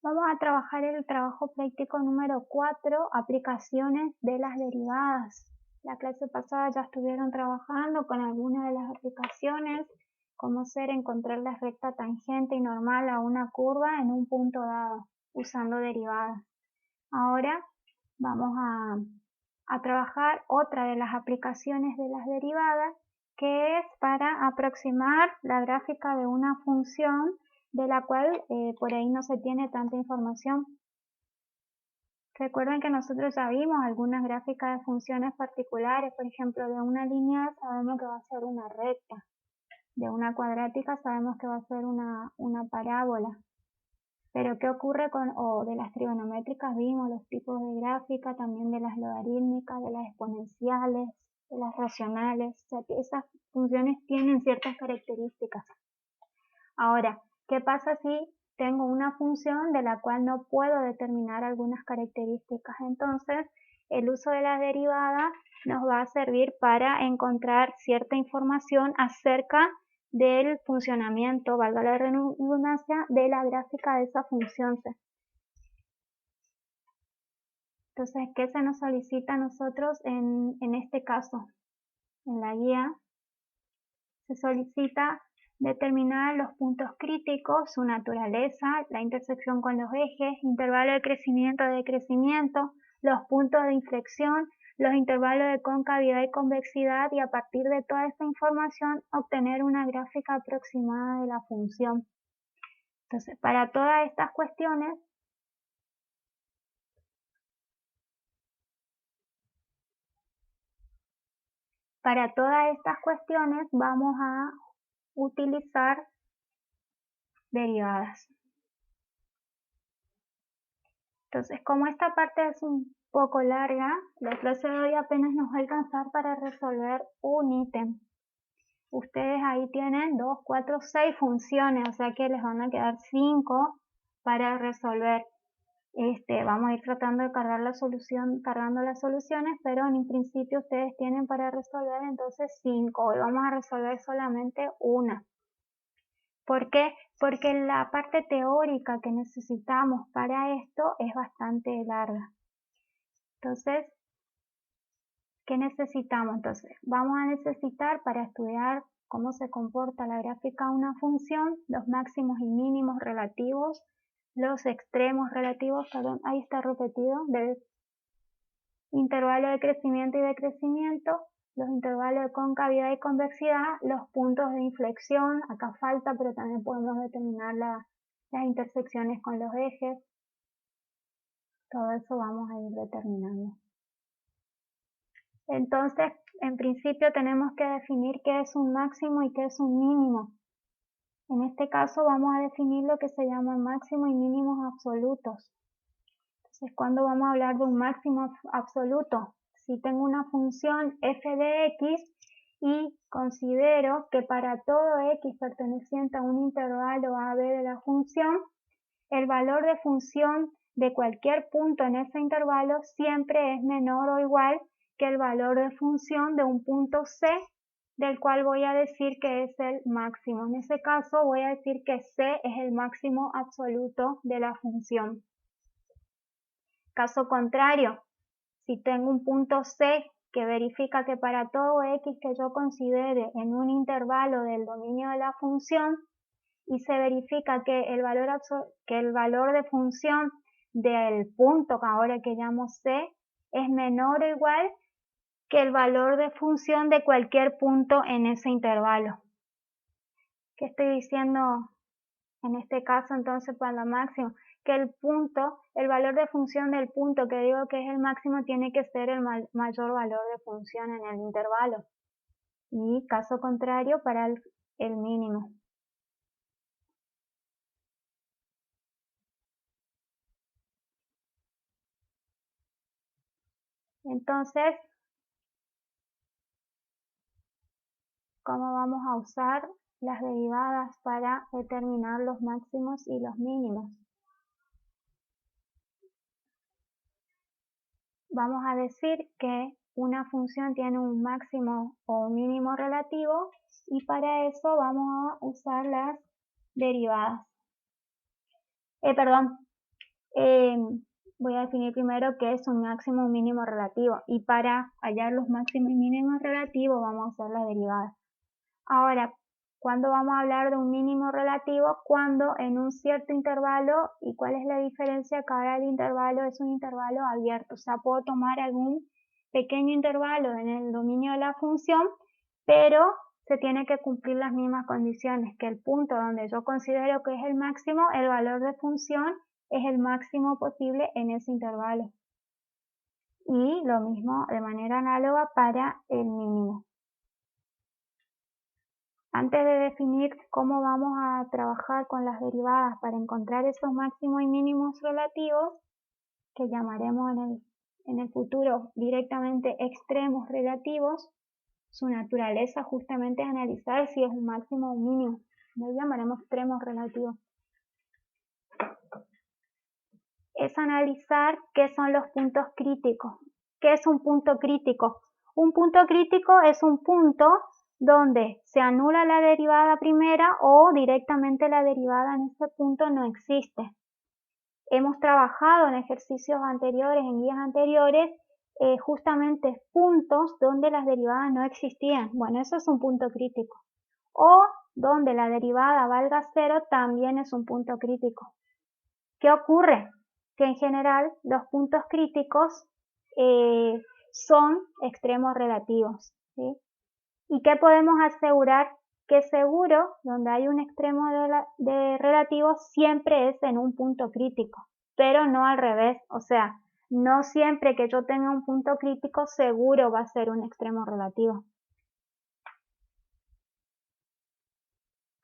Vamos a trabajar el trabajo práctico número 4, aplicaciones de las derivadas. La clase pasada ya estuvieron trabajando con algunas de las aplicaciones, como ser encontrar la recta tangente y normal a una curva en un punto dado, usando derivadas. Ahora vamos a trabajar otra de las aplicaciones de las derivadas, que es para aproximar la gráfica de una función de la cual por ahí no se tiene tanta información. Recuerden que nosotros ya vimos algunas gráficas de funciones particulares, por ejemplo, de una lineal sabemos que va a ser una recta, de una cuadrática sabemos que va a ser una parábola. Pero ¿qué ocurre o de las trigonométricas vimos los tipos de gráfica, también de las logarítmicas, de las exponenciales, de las racionales? O sea que esas funciones tienen ciertas características. Ahora, ¿qué pasa si tengo una función de la cual no puedo determinar algunas características? Entonces, el uso de la derivada nos va a servir para encontrar cierta información acerca del funcionamiento, valga la redundancia, de la gráfica de esa función. Entonces, ¿qué se nos solicita a nosotros en este caso? En la guía se solicita determinar los puntos críticos, su naturaleza, la intersección con los ejes, intervalo de crecimiento, los puntos de inflexión, los intervalos de concavidad y convexidad, y a partir de toda esta información obtener una gráfica aproximada de la función. Entonces, para todas estas cuestiones, vamos a utilizar derivadas. Entonces, como esta parte es un poco larga, la clase de hoy apenas nos va a alcanzar para resolver un ítem. Ustedes ahí tienen 2, 4, 6 funciones, o sea que les van a quedar 5 para resolver. Vamos a ir tratando de cargando las soluciones, pero en principio ustedes tienen para resolver entonces 5. Hoy vamos a resolver solamente una. ¿Por qué? Porque la parte teórica que necesitamos para esto es bastante larga. Entonces, ¿qué necesitamos? Entonces, vamos a necesitar para estudiar cómo se comporta la gráfica de una función, los máximos y mínimos relativos, los extremos relativos, perdón, ahí está repetido, del intervalo de crecimiento y decrecimiento, los intervalos de concavidad y convexidad, los puntos de inflexión, acá falta, pero también podemos determinar las intersecciones con los ejes. Todo eso vamos a ir determinando. Entonces, en principio tenemos que definir qué es un máximo y qué es un mínimo. En este caso vamos a definir lo que se llama máximo y mínimos absolutos. Entonces, ¿cuándo vamos a hablar de un máximo absoluto? Si tengo una función f de x y considero que para todo x perteneciente a un intervalo a b de la función, el valor de función de cualquier punto en ese intervalo siempre es menor o igual que el valor de función de un punto c, del cual voy a decir que es el máximo. En ese caso voy a decir que c es el máximo absoluto de la función. Caso contrario, si tengo un punto C que verifica que para todo x que yo considere en un intervalo del dominio de la función, y se verifica que el valor de función del punto que ahora que llamo C es menor o igual que el valor de función de cualquier punto en ese intervalo. ¿Qué estoy diciendo en este caso entonces para la máxima? Que el valor de función del punto que digo que es el máximo tiene que ser el mayor valor de función en el intervalo. Y caso contrario para el mínimo. Entonces, ¿cómo vamos a usar las derivadas para determinar los máximos y los mínimos? Vamos a decir que una función tiene un máximo o un mínimo relativo y para eso vamos a usar las derivadas. voy a definir primero qué es un máximo o un mínimo relativo. Y para hallar los máximos y mínimos relativos vamos a hacer la derivada. Ahora, ¿cuándo vamos a hablar de un mínimo relativo? Cuando en un cierto intervalo, ¿y cuál es la diferencia? Que ahora el intervalo es un intervalo abierto, o sea, puedo tomar algún pequeño intervalo en el dominio de la función, pero se tiene que cumplir las mismas condiciones, que el punto donde yo considero que es el máximo, el valor de función es el máximo posible en ese intervalo. Y lo mismo de manera análoga para el mínimo. Antes de definir cómo vamos a trabajar con las derivadas para encontrar esos máximos y mínimos relativos, que llamaremos en el futuro directamente extremos relativos, su naturaleza justamente es analizar si es un máximo o un mínimo. Lo llamaremos extremos relativos. Es analizar qué son los puntos críticos. ¿Qué es un punto crítico? Un punto crítico es un punto donde se anula la derivada primera o directamente la derivada en ese punto no existe. Hemos trabajado en ejercicios anteriores, en guías anteriores, justamente puntos donde las derivadas no existían. Bueno, eso es un punto crítico. O donde la derivada valga 0 también es un punto crítico. ¿Qué ocurre? Que en general los puntos críticos son extremos relativos, ¿sí? ¿Y qué podemos asegurar? Que seguro donde hay un extremo de relativo siempre es en un punto crítico, pero no al revés, o sea, no siempre que yo tenga un punto crítico seguro va a ser un extremo relativo.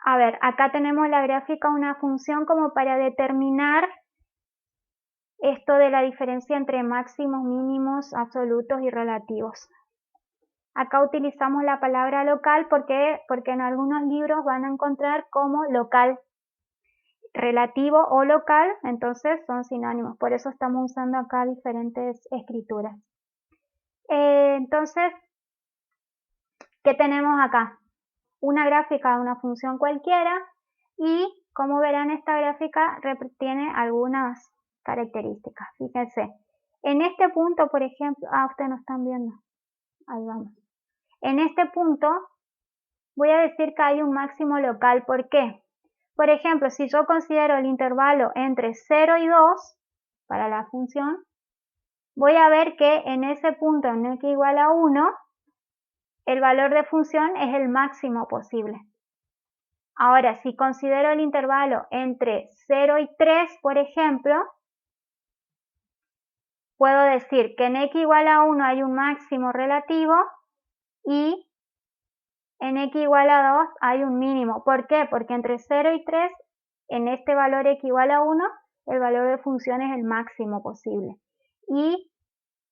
A ver, acá tenemos la gráfica, una función como para determinar esto de la diferencia entre máximos, mínimos, absolutos y relativos. Acá utilizamos la palabra local porque en algunos libros van a encontrar como local, relativo o local, entonces son sinónimos. Por eso estamos usando acá diferentes escrituras. Entonces, ¿qué tenemos acá? Una gráfica de una función cualquiera y como verán esta gráfica tiene algunas características. Fíjense, en este punto, por ejemplo, ustedes no están viendo, ahí vamos. En este punto voy a decir que hay un máximo local. ¿Por qué? Por ejemplo, si yo considero el intervalo entre 0 y 2 para la función, voy a ver que en ese punto en x igual a 1, el valor de función es el máximo posible. Ahora, si considero el intervalo entre 0 y 3, por ejemplo, puedo decir que en x igual a 1 hay un máximo relativo y en x igual a 2 hay un mínimo. ¿Por qué? Porque entre 0 y 3, en este valor x igual a 1, el valor de función es el máximo posible. Y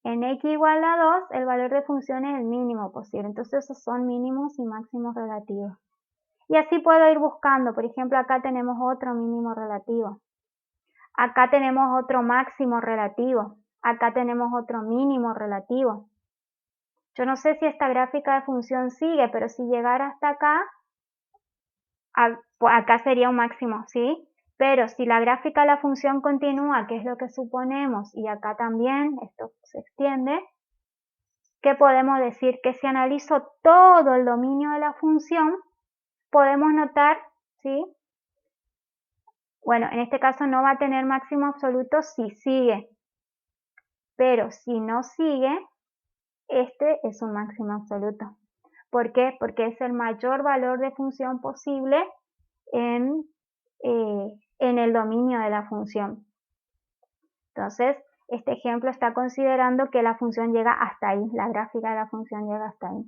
en x igual a 2, el valor de función es el mínimo posible. Entonces esos son mínimos y máximos relativos. Y así puedo ir buscando. Por ejemplo, acá tenemos otro mínimo relativo. Acá tenemos otro máximo relativo. Acá tenemos otro mínimo relativo. Yo no sé si esta gráfica de función sigue, pero si llegara hasta acá, acá sería un máximo, ¿sí? Pero si la gráfica de la función continúa, que es lo que suponemos, y acá también, esto se extiende, ¿qué podemos decir? Que si analizo todo el dominio de la función, podemos notar, ¿sí? Bueno, en este caso no va a tener máximo absoluto si sigue, pero si no sigue, este es un máximo absoluto. ¿Por qué? Porque es el mayor valor de función posible en el dominio de la función. Entonces, este ejemplo está considerando que la función llega hasta ahí, la gráfica de la función llega hasta ahí.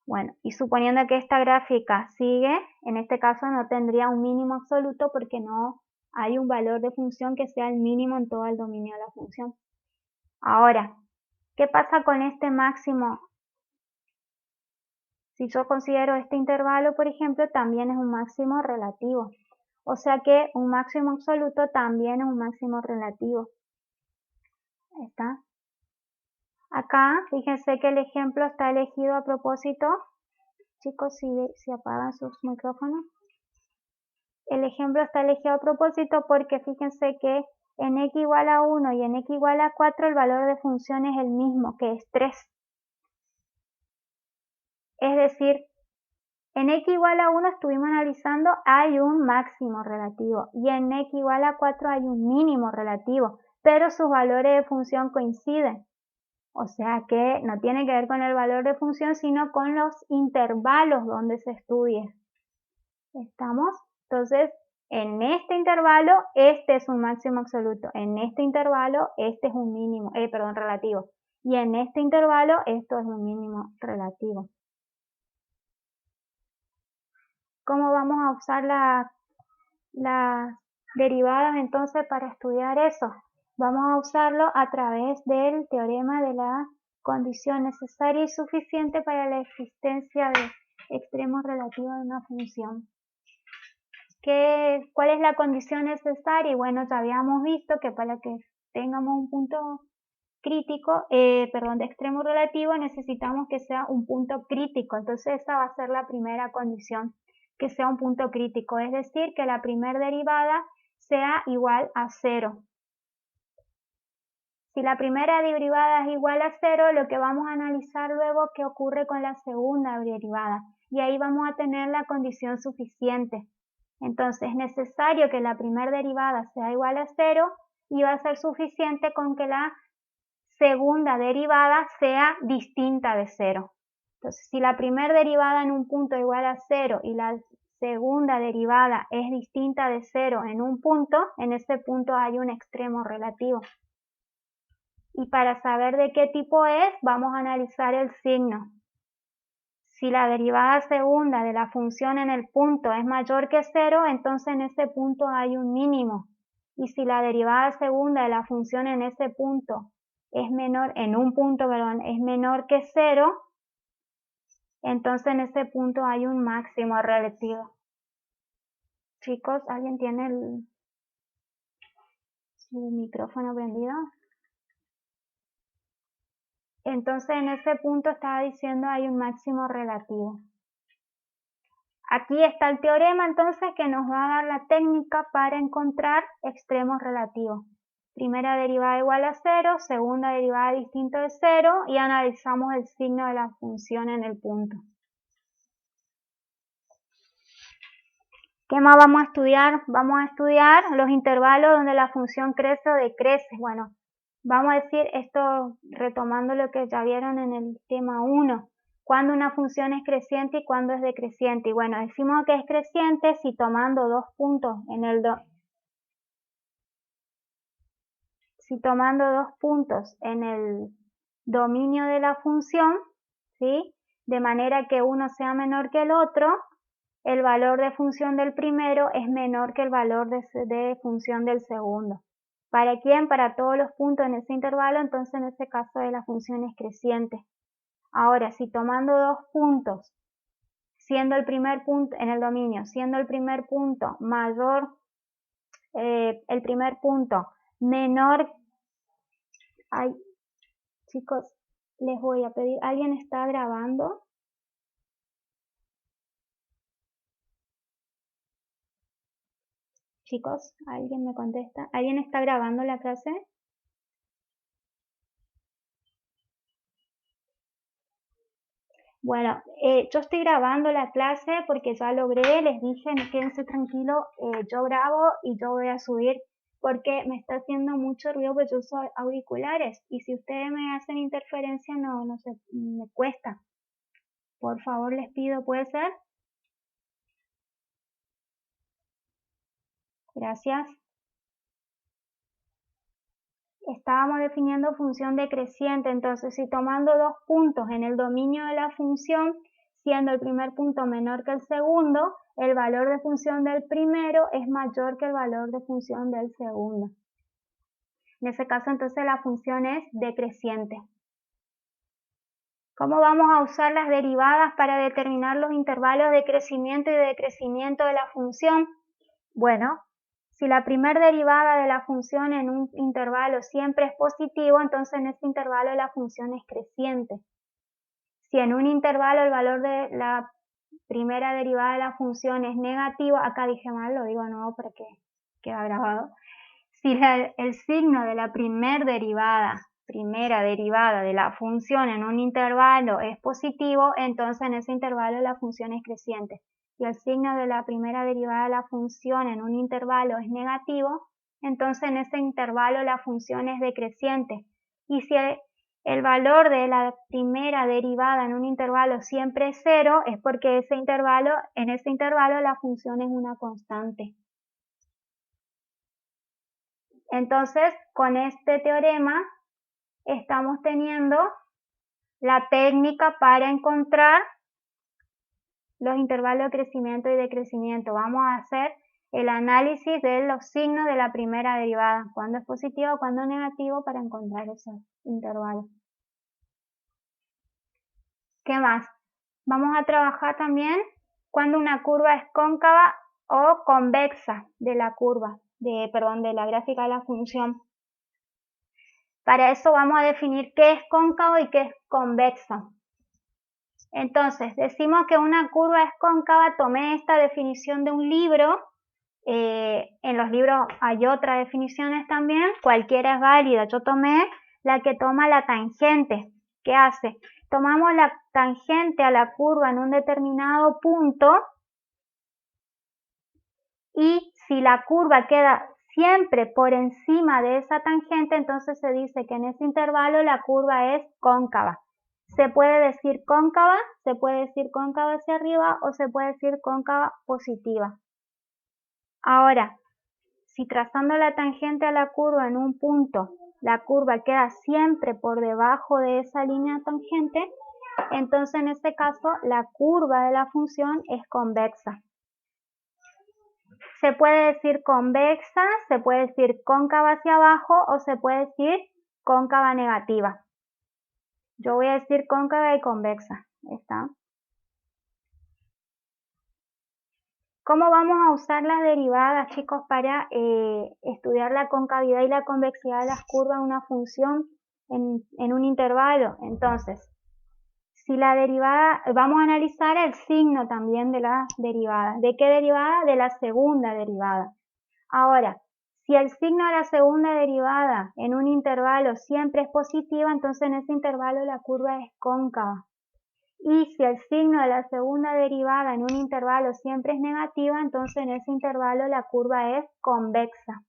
Bueno, y suponiendo que esta gráfica sigue, en este caso no tendría un mínimo absoluto porque no hay un valor de función que sea el mínimo en todo el dominio de la función. Ahora, ¿qué pasa con este máximo? Si yo considero este intervalo, por ejemplo, también es un máximo relativo. O sea que un máximo absoluto también es un máximo relativo. Ahí está. Acá, fíjense que el ejemplo está elegido a propósito. Chicos, si apagan sus micrófonos. El ejemplo está elegido a propósito porque fíjense que en x igual a 1 y en x igual a 4 el valor de función es el mismo, que es 3. Es decir, en x igual a 1 estuvimos analizando, hay un máximo relativo y en x igual a 4 hay un mínimo relativo, pero sus valores de función coinciden. O sea que no tiene que ver con el valor de función, sino con los intervalos donde se estudie. ¿Estamos? Entonces, en este intervalo, este es un máximo absoluto. En este intervalo, este es un mínimo, relativo. Y en este intervalo, esto es un mínimo relativo. ¿Cómo vamos a usar las derivadas entonces para estudiar eso? Vamos a usarlo a través del teorema de la condición necesaria y suficiente para la existencia de extremos relativos de una función. ¿Cuál es la condición necesaria? Y bueno, ya habíamos visto que para que tengamos un punto crítico, de extremo relativo, necesitamos que sea un punto crítico. Entonces esa va a ser la primera condición, que sea un punto crítico, es decir, que la primera derivada sea igual a 0. Si la primera derivada es igual a 0, lo que vamos a analizar luego qué ocurre con la segunda derivada. Y ahí vamos a tener la condición suficiente. Entonces es necesario que la primera derivada sea igual a 0 y va a ser suficiente con que la segunda derivada sea distinta de 0. Entonces, si la primera derivada en un punto es igual a 0 y la segunda derivada es distinta de 0 en un punto, en ese punto hay un extremo relativo. Y para saber de qué tipo es, vamos a analizar el signo. Si la derivada segunda de la función en el punto es mayor que 0, entonces en ese punto hay un mínimo. Y si la derivada segunda de la función en ese punto es menor, es menor que 0, entonces en ese punto hay un máximo relativo. Chicos, ¿alguien tiene su micrófono prendido? Entonces en ese punto estaba diciendo hay un máximo relativo. Aquí está el teorema entonces que nos va a dar la técnica para encontrar extremos relativos. Primera derivada igual a 0, segunda derivada distinto de 0 y analizamos el signo de la función en el punto. ¿Qué más vamos a estudiar? Vamos a estudiar los intervalos donde la función crece o decrece. Bueno, vamos a decir esto retomando lo que ya vieron en el tema 1. Cuándo una función es creciente y cuándo es decreciente. Y bueno, decimos que es creciente si tomando dos puntos en el dominio de la función, ¿sí? De manera que uno sea menor que el otro, el valor de función del primero es menor que el valor de función del segundo. ¿Para quién? Para todos los puntos en ese intervalo, entonces en este caso la función es creciente. Ahora, si tomando dos puntos, siendo el primer punto en el dominio, siendo el primer punto mayor, el primer punto menor, ay, chicos, les voy a pedir, ¿alguien está grabando? Chicos, ¿alguien me contesta? ¿Alguien está grabando la clase? Bueno, yo estoy grabando la clase porque ya logré, les dije, quédense tranquilos, yo grabo y yo voy a subir porque me está haciendo mucho ruido porque yo uso auriculares y si ustedes me hacen interferencia no sé, me cuesta. Por favor les pido, ¿puede ser? Gracias. Estábamos definiendo función decreciente, entonces si tomando dos puntos en el dominio de la función, siendo el primer punto menor que el segundo, el valor de función del primero es mayor que el valor de función del segundo. En ese caso entonces la función es decreciente. ¿Cómo vamos a usar las derivadas para determinar los intervalos de crecimiento y de decrecimiento de la función? Bueno, si la primera derivada de la función en un intervalo siempre es positivo, entonces en ese intervalo la función es creciente. Si en un intervalo el valor de la primera derivada de la función es negativo, acá dije mal, lo digo de nuevo porque queda grabado. Si el signo de la primera derivada de la función en un intervalo es positivo, entonces en ese intervalo la función es creciente. Si el signo de la primera derivada de la función en un intervalo es negativo, entonces en ese intervalo la función es decreciente. Y si el valor de la primera derivada en un intervalo siempre es 0, es porque en ese intervalo la función es una constante. Entonces, con este teorema estamos teniendo la técnica para encontrar los intervalos de crecimiento y decrecimiento. Vamos a hacer el análisis de los signos de la primera derivada, cuándo es positivo, cuándo es negativo, para encontrar esos intervalos. ¿Qué más? Vamos a trabajar también cuando una curva es cóncava o convexa de la curva, de la gráfica de la función. Para eso vamos a definir qué es cóncavo y qué es convexo. Entonces, decimos que una curva es cóncava, tomé esta definición de un libro. En los libros hay otras definiciones también, cualquiera es válida. Yo tomé la que toma la tangente. ¿Qué hace? Tomamos la tangente a la curva en un determinado punto y si la curva queda siempre por encima de esa tangente, entonces se dice que en ese intervalo la curva es cóncava. Se puede decir cóncava hacia arriba o se puede decir cóncava positiva. Ahora, si trazando la tangente a la curva en un punto, la curva queda siempre por debajo de esa línea tangente, entonces en este caso la curva de la función es convexa. Se puede decir convexa, se puede decir cóncava hacia abajo o se puede decir cóncava negativa. Yo voy a decir cóncava y convexa. ¿Está? ¿Cómo vamos a usar las derivadas, chicos, para estudiar la concavidad y la convexidad de las curvas de una función en un intervalo? Entonces, si la derivada, vamos a analizar el signo también de la derivada. ¿De qué derivada? De la segunda derivada. Ahora, si el signo de la segunda derivada en un intervalo siempre es positivo, entonces en ese intervalo la curva es cóncava. Y si el signo de la segunda derivada en un intervalo siempre es negativa, entonces en ese intervalo la curva es convexa.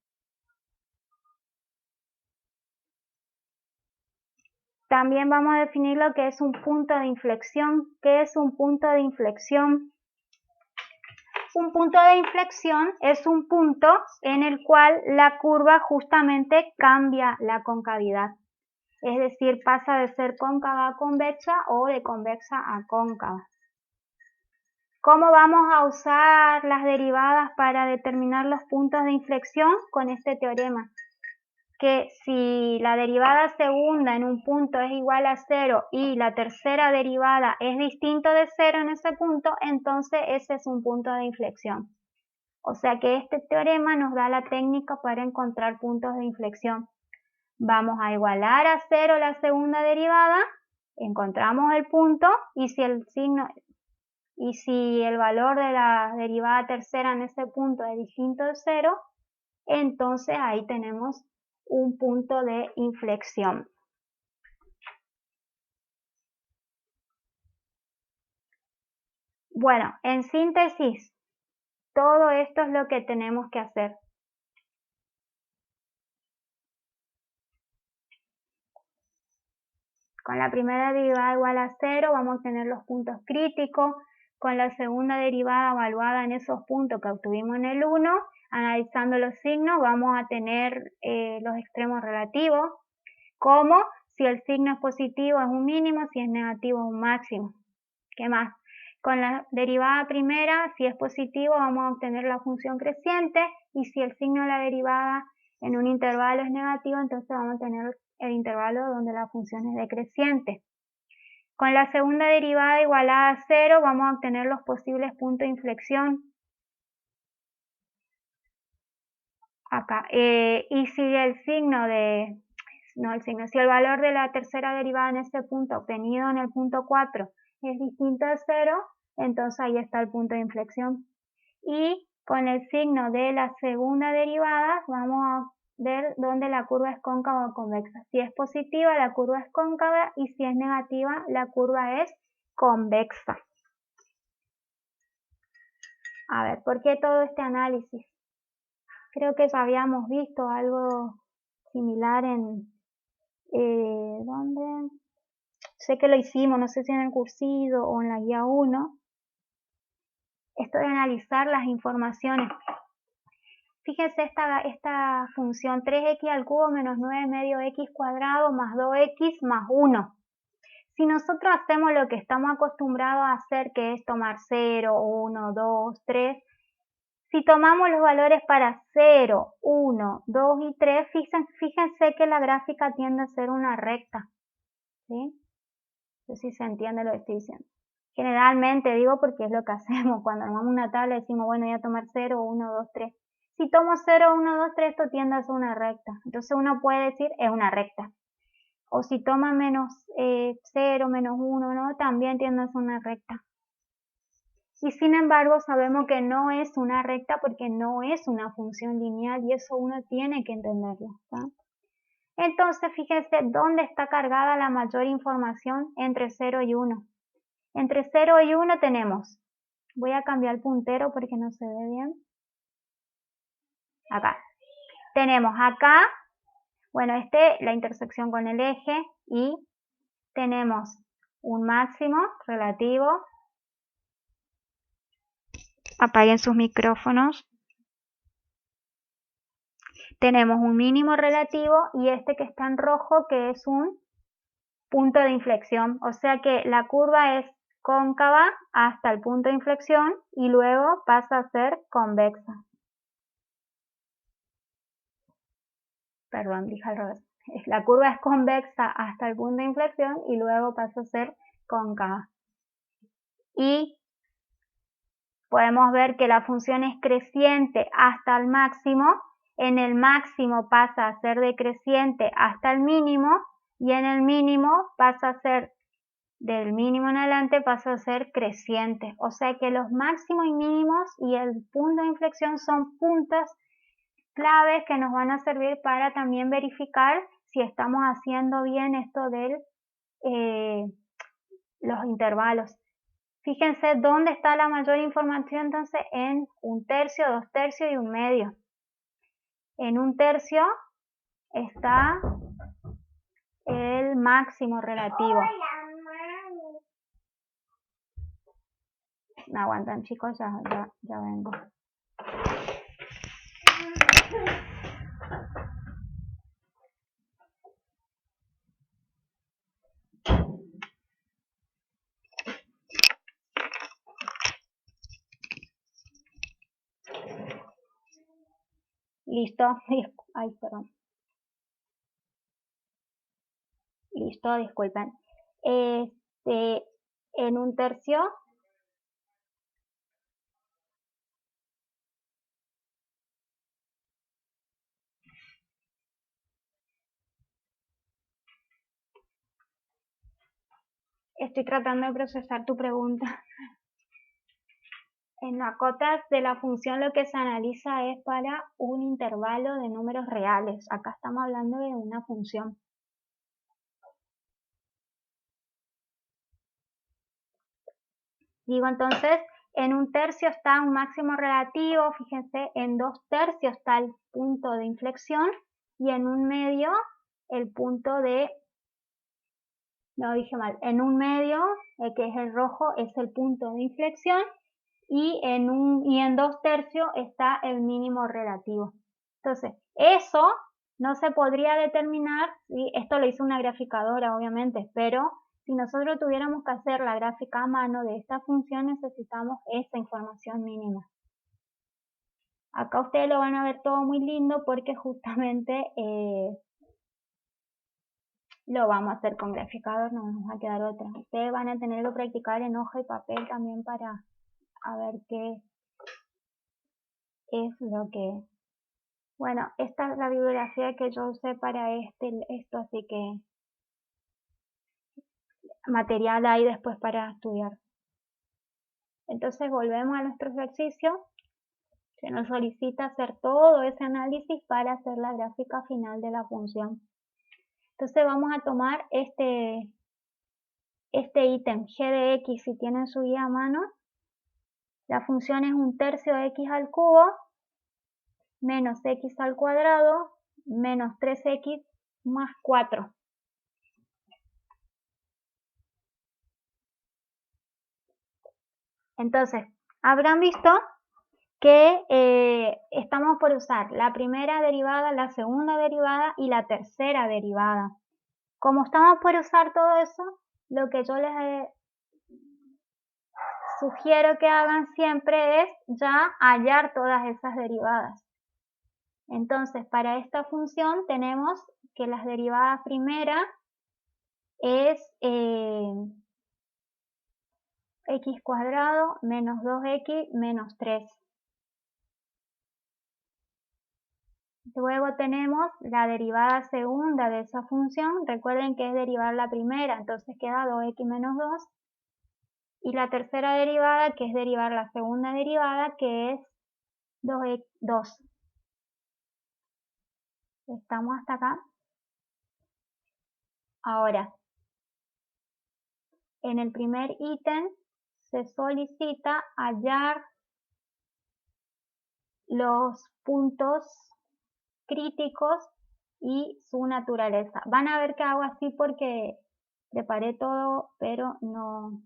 También vamos a definir lo que es un punto de inflexión. ¿Qué es un punto de inflexión? Un punto de inflexión es un punto en el cual la curva justamente cambia la concavidad. Es decir, pasa de ser cóncava a convexa o de convexa a cóncava. ¿Cómo vamos a usar las derivadas para determinar los puntos de inflexión? Con este teorema, que si la derivada segunda en un punto es igual a 0 y la tercera derivada es distinto de 0 en ese punto, entonces ese es un punto de inflexión. O sea que este teorema nos da la técnica para encontrar puntos de inflexión. Vamos a igualar a 0 la segunda derivada, encontramos el punto y si el valor de la derivada tercera en ese punto es distinto de 0, entonces ahí tenemos un punto de inflexión. Bueno, en síntesis, todo esto es lo que tenemos que hacer. Con la primera derivada igual a 0 vamos a tener los puntos críticos. Con la segunda derivada evaluada en esos puntos que obtuvimos en el 1, analizando los signos vamos a tener los extremos relativos, como si el signo es positivo es un mínimo, si es negativo es un máximo. ¿Qué más? Con la derivada primera, si es positivo vamos a obtener la función creciente y si el signo de la derivada en un intervalo es negativo, entonces vamos a tener el intervalo donde la función es decreciente. Con la segunda derivada igualada a 0 vamos a obtener los posibles puntos de inflexión. Acá. Y si si el valor de la tercera derivada en este punto obtenido en el punto 4 es distinto de 0, entonces ahí está el punto de inflexión. Y con el signo de la segunda derivada vamos a ver dónde la curva es cóncava o convexa. Si es positiva, la curva es cóncava, y si es negativa, la curva es convexa. A ver, ¿por qué todo este análisis? Creo que ya habíamos visto algo similar en... ¿dónde? Sé que lo hicimos, no sé si en el cursivo o en la guía 1. Esto de analizar las informaciones. Fíjense esta función 3x al cubo menos 9 medio x cuadrado más 2x más 1. Si nosotros hacemos lo que estamos acostumbrados a hacer, que es tomar 0, 1, 2, 3, si tomamos los valores para 0, 1, 2 y 3, fíjense que la gráfica tiende a ser una recta. ¿Sí? No sé si se entiende lo que estoy diciendo. Generalmente digo porque es lo que hacemos. Cuando armamos una tabla decimos, bueno, voy a tomar 0, 1, 2, 3. Si tomo 0, 1, 2, 3, esto tiende a ser una recta. Entonces uno puede decir, es una recta. O si toma menos 0, menos 1, ¿no? También tiende a ser una recta. Y sin embargo sabemos que no es una recta porque no es una función lineal, y eso uno tiene que entenderlo. ¿Sí? Entonces fíjense dónde está cargada la mayor información entre 0 y 1. Entre 0 y 1 tenemos, voy a cambiar el puntero porque no se ve bien. Acá. Tenemos acá, bueno, la intersección con el eje, y tenemos un máximo relativo. Apaguen sus micrófonos. Tenemos un mínimo relativo y este que está en rojo, que es un punto de inflexión. O sea que la curva es cóncava hasta el punto de inflexión y luego pasa a ser convexa. Perdón, dije al revés. La curva es convexa hasta el punto de inflexión y luego pasa a ser cóncava. Y podemos ver que la función es creciente hasta el máximo. En el máximo pasa a ser decreciente hasta el mínimo, y en el mínimo pasa a ser, del mínimo en adelante pasa a ser creciente. O sea que los máximos y mínimos y el punto de inflexión son puntos claves que nos van a servir para también verificar si estamos haciendo bien esto de los intervalos. Fíjense dónde está la mayor información entonces, en 1/3, 2/3 y 1/2. En 1/3 está el máximo relativo. No aguantan, chicos, ya vengo. Listo. Ay, perdón. Listo, disculpen. En 1/3 estoy tratando de procesar tu pregunta. En las cotas de la función lo que se analiza es para un intervalo de números reales. Acá estamos hablando de una función. Digo entonces, en 1/3 está un máximo relativo, fíjense, en 2/3 está el punto de inflexión, y en 1/2 el punto de, no dije mal, en 1/2, que es el rojo, es el punto de inflexión, y en 2/3 está el mínimo relativo. Entonces, eso no se podría determinar, ¿sí? Esto lo hizo una graficadora obviamente, pero si nosotros tuviéramos que hacer la gráfica a mano de esta función, necesitamos esa información mínima. Acá ustedes lo van a ver todo muy lindo porque justamente lo vamos a hacer con graficador, no nos va a quedar otra. Ustedes van a tener que practicar en hoja y papel también para a ver qué es lo que... Bueno, esta es la bibliografía que yo usé para esto, así que material hay después para estudiar. Entonces volvemos a nuestro ejercicio. Se nos solicita hacer todo ese análisis para hacer la gráfica final de la función. Entonces vamos a tomar este ítem g de x, si tienen su guía a mano. La función es 1/3 de x al cubo menos x al cuadrado menos 3x más 4. Entonces, habrán visto que estamos por usar la primera derivada, la segunda derivada y la tercera derivada. Como estamos por usar todo eso, lo que yo les sugiero que hagan siempre es ya hallar todas esas derivadas. Entonces, para esta función tenemos que la derivada primera es x cuadrado menos 2x menos 3. Luego tenemos la derivada segunda de esa función. Recuerden que es derivar la primera, entonces queda 2x menos 2. Y la tercera derivada, que es derivar la segunda derivada, que es 2. ¿Estamos hasta acá? Ahora, en el primer ítem se solicita hallar los puntos críticos y su naturaleza. Van a ver que hago así porque preparé todo, pero no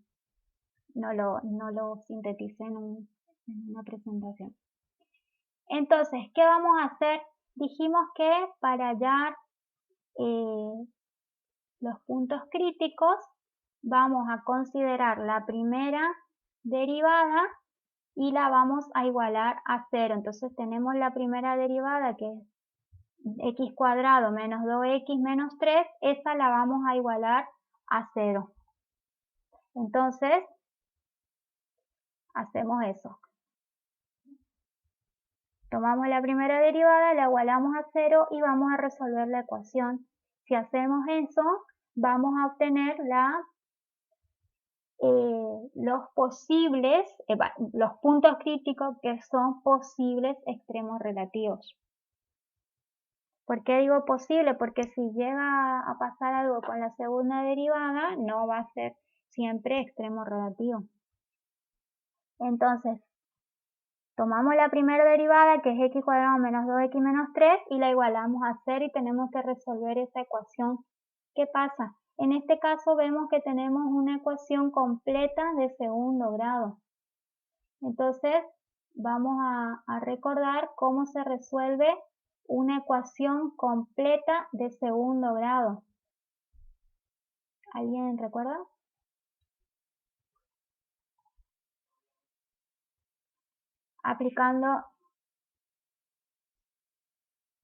lo sinteticé en una presentación. Entonces, ¿qué vamos a hacer? Dijimos que para hallar los puntos críticos vamos a considerar la primera derivada y la vamos a igualar a 0. Entonces tenemos la primera derivada que es x cuadrado menos 2x menos 3, esa la vamos a igualar a 0. Entonces, hacemos eso. Tomamos la primera derivada, la igualamos a 0 y vamos a resolver la ecuación. Si hacemos eso, vamos a obtener los puntos críticos que son posibles extremos relativos. ¿Por qué digo posible? Porque si llega a pasar algo con la segunda derivada, no va a ser siempre extremo relativo. Entonces, tomamos la primera derivada, que es x cuadrado menos 2x menos 3, y la igualamos a 0 y tenemos que resolver esa ecuación. ¿Qué pasa? En este caso vemos que tenemos una ecuación completa de segundo grado. Entonces, vamos a recordar cómo se resuelve una ecuación completa de segundo grado. ¿Alguien recuerda?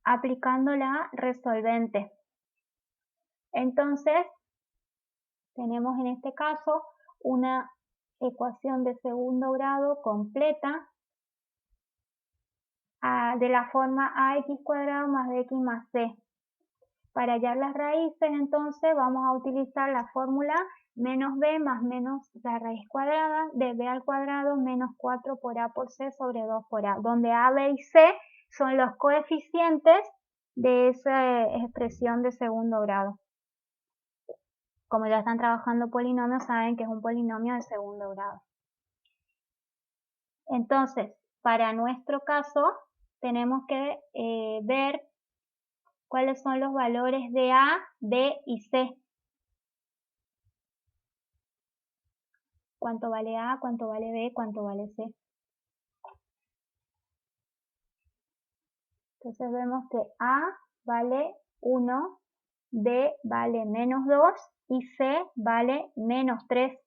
Aplicando la resolvente. Entonces, tenemos en este caso una ecuación de segundo grado completa de la forma ax cuadrado más bx más c. Para hallar las raíces, entonces, vamos a utilizar la fórmula menos b más menos la raíz cuadrada de b al cuadrado menos 4 por a por c sobre 2 por a, donde a, b y c son los coeficientes de esa expresión de segundo grado. Como ya están trabajando polinomios, saben que es un polinomio de segundo grado. Entonces, para nuestro caso, tenemos que ver cuáles son los valores de A, B y C. ¿Cuánto vale A? ¿Cuánto vale B? ¿Cuánto vale C? Entonces vemos que A vale 1, B vale menos 2 y C vale menos 3.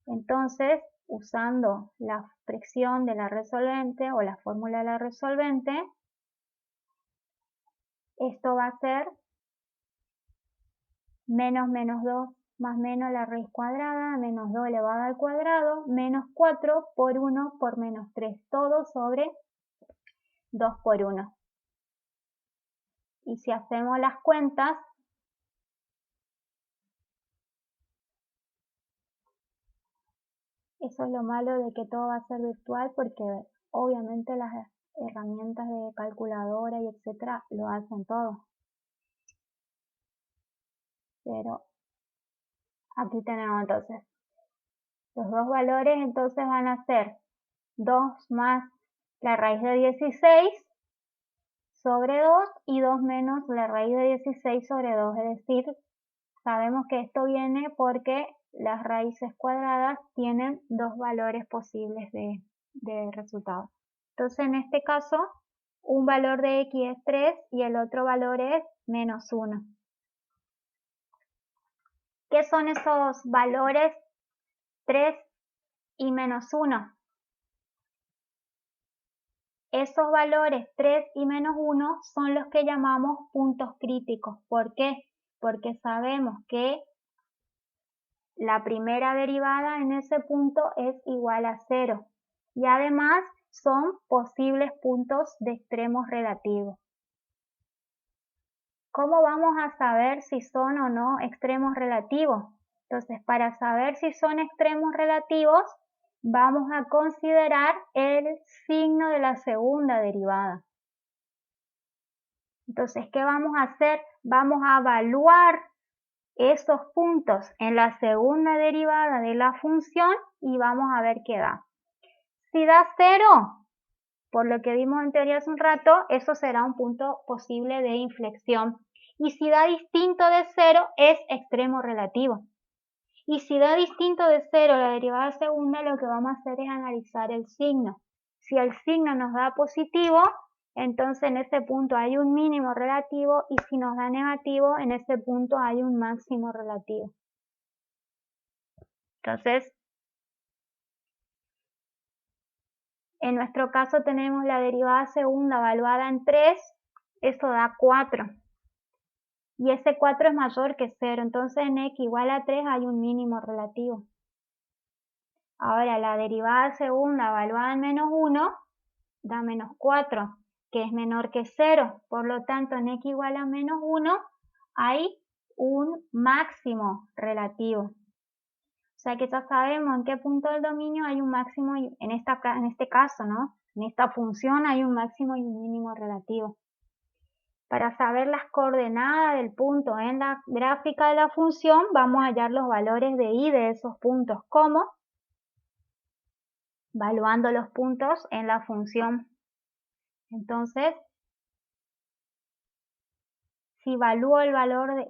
Entonces, usando la expresión de la resolvente o la fórmula de la resolvente, esto va a ser menos 2 más menos la raíz cuadrada, menos 2 elevado al cuadrado, menos 4 por 1 por menos 3, todo sobre 2 por 1. Y si hacemos las cuentas, eso es lo malo de que todo va a ser virtual, porque obviamente las herramientas de calculadora y etcétera lo hacen todo. Pero aquí tenemos entonces los dos valores, entonces van a ser 2 más la raíz de 16 sobre 2 y 2 menos la raíz de 16 sobre 2, es decir, sabemos que esto viene porque las raíces cuadradas tienen dos valores posibles de resultado. Entonces en este caso un valor de x es 3 y el otro valor es menos 1. ¿Qué son esos valores 3 y menos 1? Esos valores 3 y menos 1 son los que llamamos puntos críticos. ¿Por qué? Porque sabemos que la primera derivada en ese punto es igual a 0 y además son posibles puntos de extremos relativos. ¿Cómo vamos a saber si son o no extremos relativos? Entonces, para saber si son extremos relativos, vamos a considerar el signo de la segunda derivada. Entonces, ¿qué vamos a hacer? Vamos a evaluar esos puntos en la segunda derivada de la función y vamos a ver qué da. Si da 0, por lo que vimos en teoría hace un rato, eso será un punto posible de inflexión. Y si da distinto de 0, es extremo relativo. Y si da distinto de 0 la derivada segunda, lo que vamos a hacer es analizar el signo. Si el signo nos da positivo, entonces en ese punto hay un mínimo relativo y si nos da negativo, en ese punto hay un máximo relativo. Entonces, en nuestro caso tenemos la derivada segunda evaluada en 3, eso da 4. Y ese 4 es mayor que 0, entonces en x igual a 3 hay un mínimo relativo. Ahora la derivada segunda evaluada en menos 1 da menos 4, que es menor que 0. Por lo tanto, en x igual a menos 1 hay un máximo relativo. O sea que ya sabemos en qué punto del dominio hay un máximo, en este caso, ¿no? En esta función hay un máximo y un mínimo relativo. Para saber las coordenadas del punto en la gráfica de la función, vamos a hallar los valores de y de esos puntos. ¿Cómo? Evaluando los puntos en la función. Entonces, si evalúo el valor de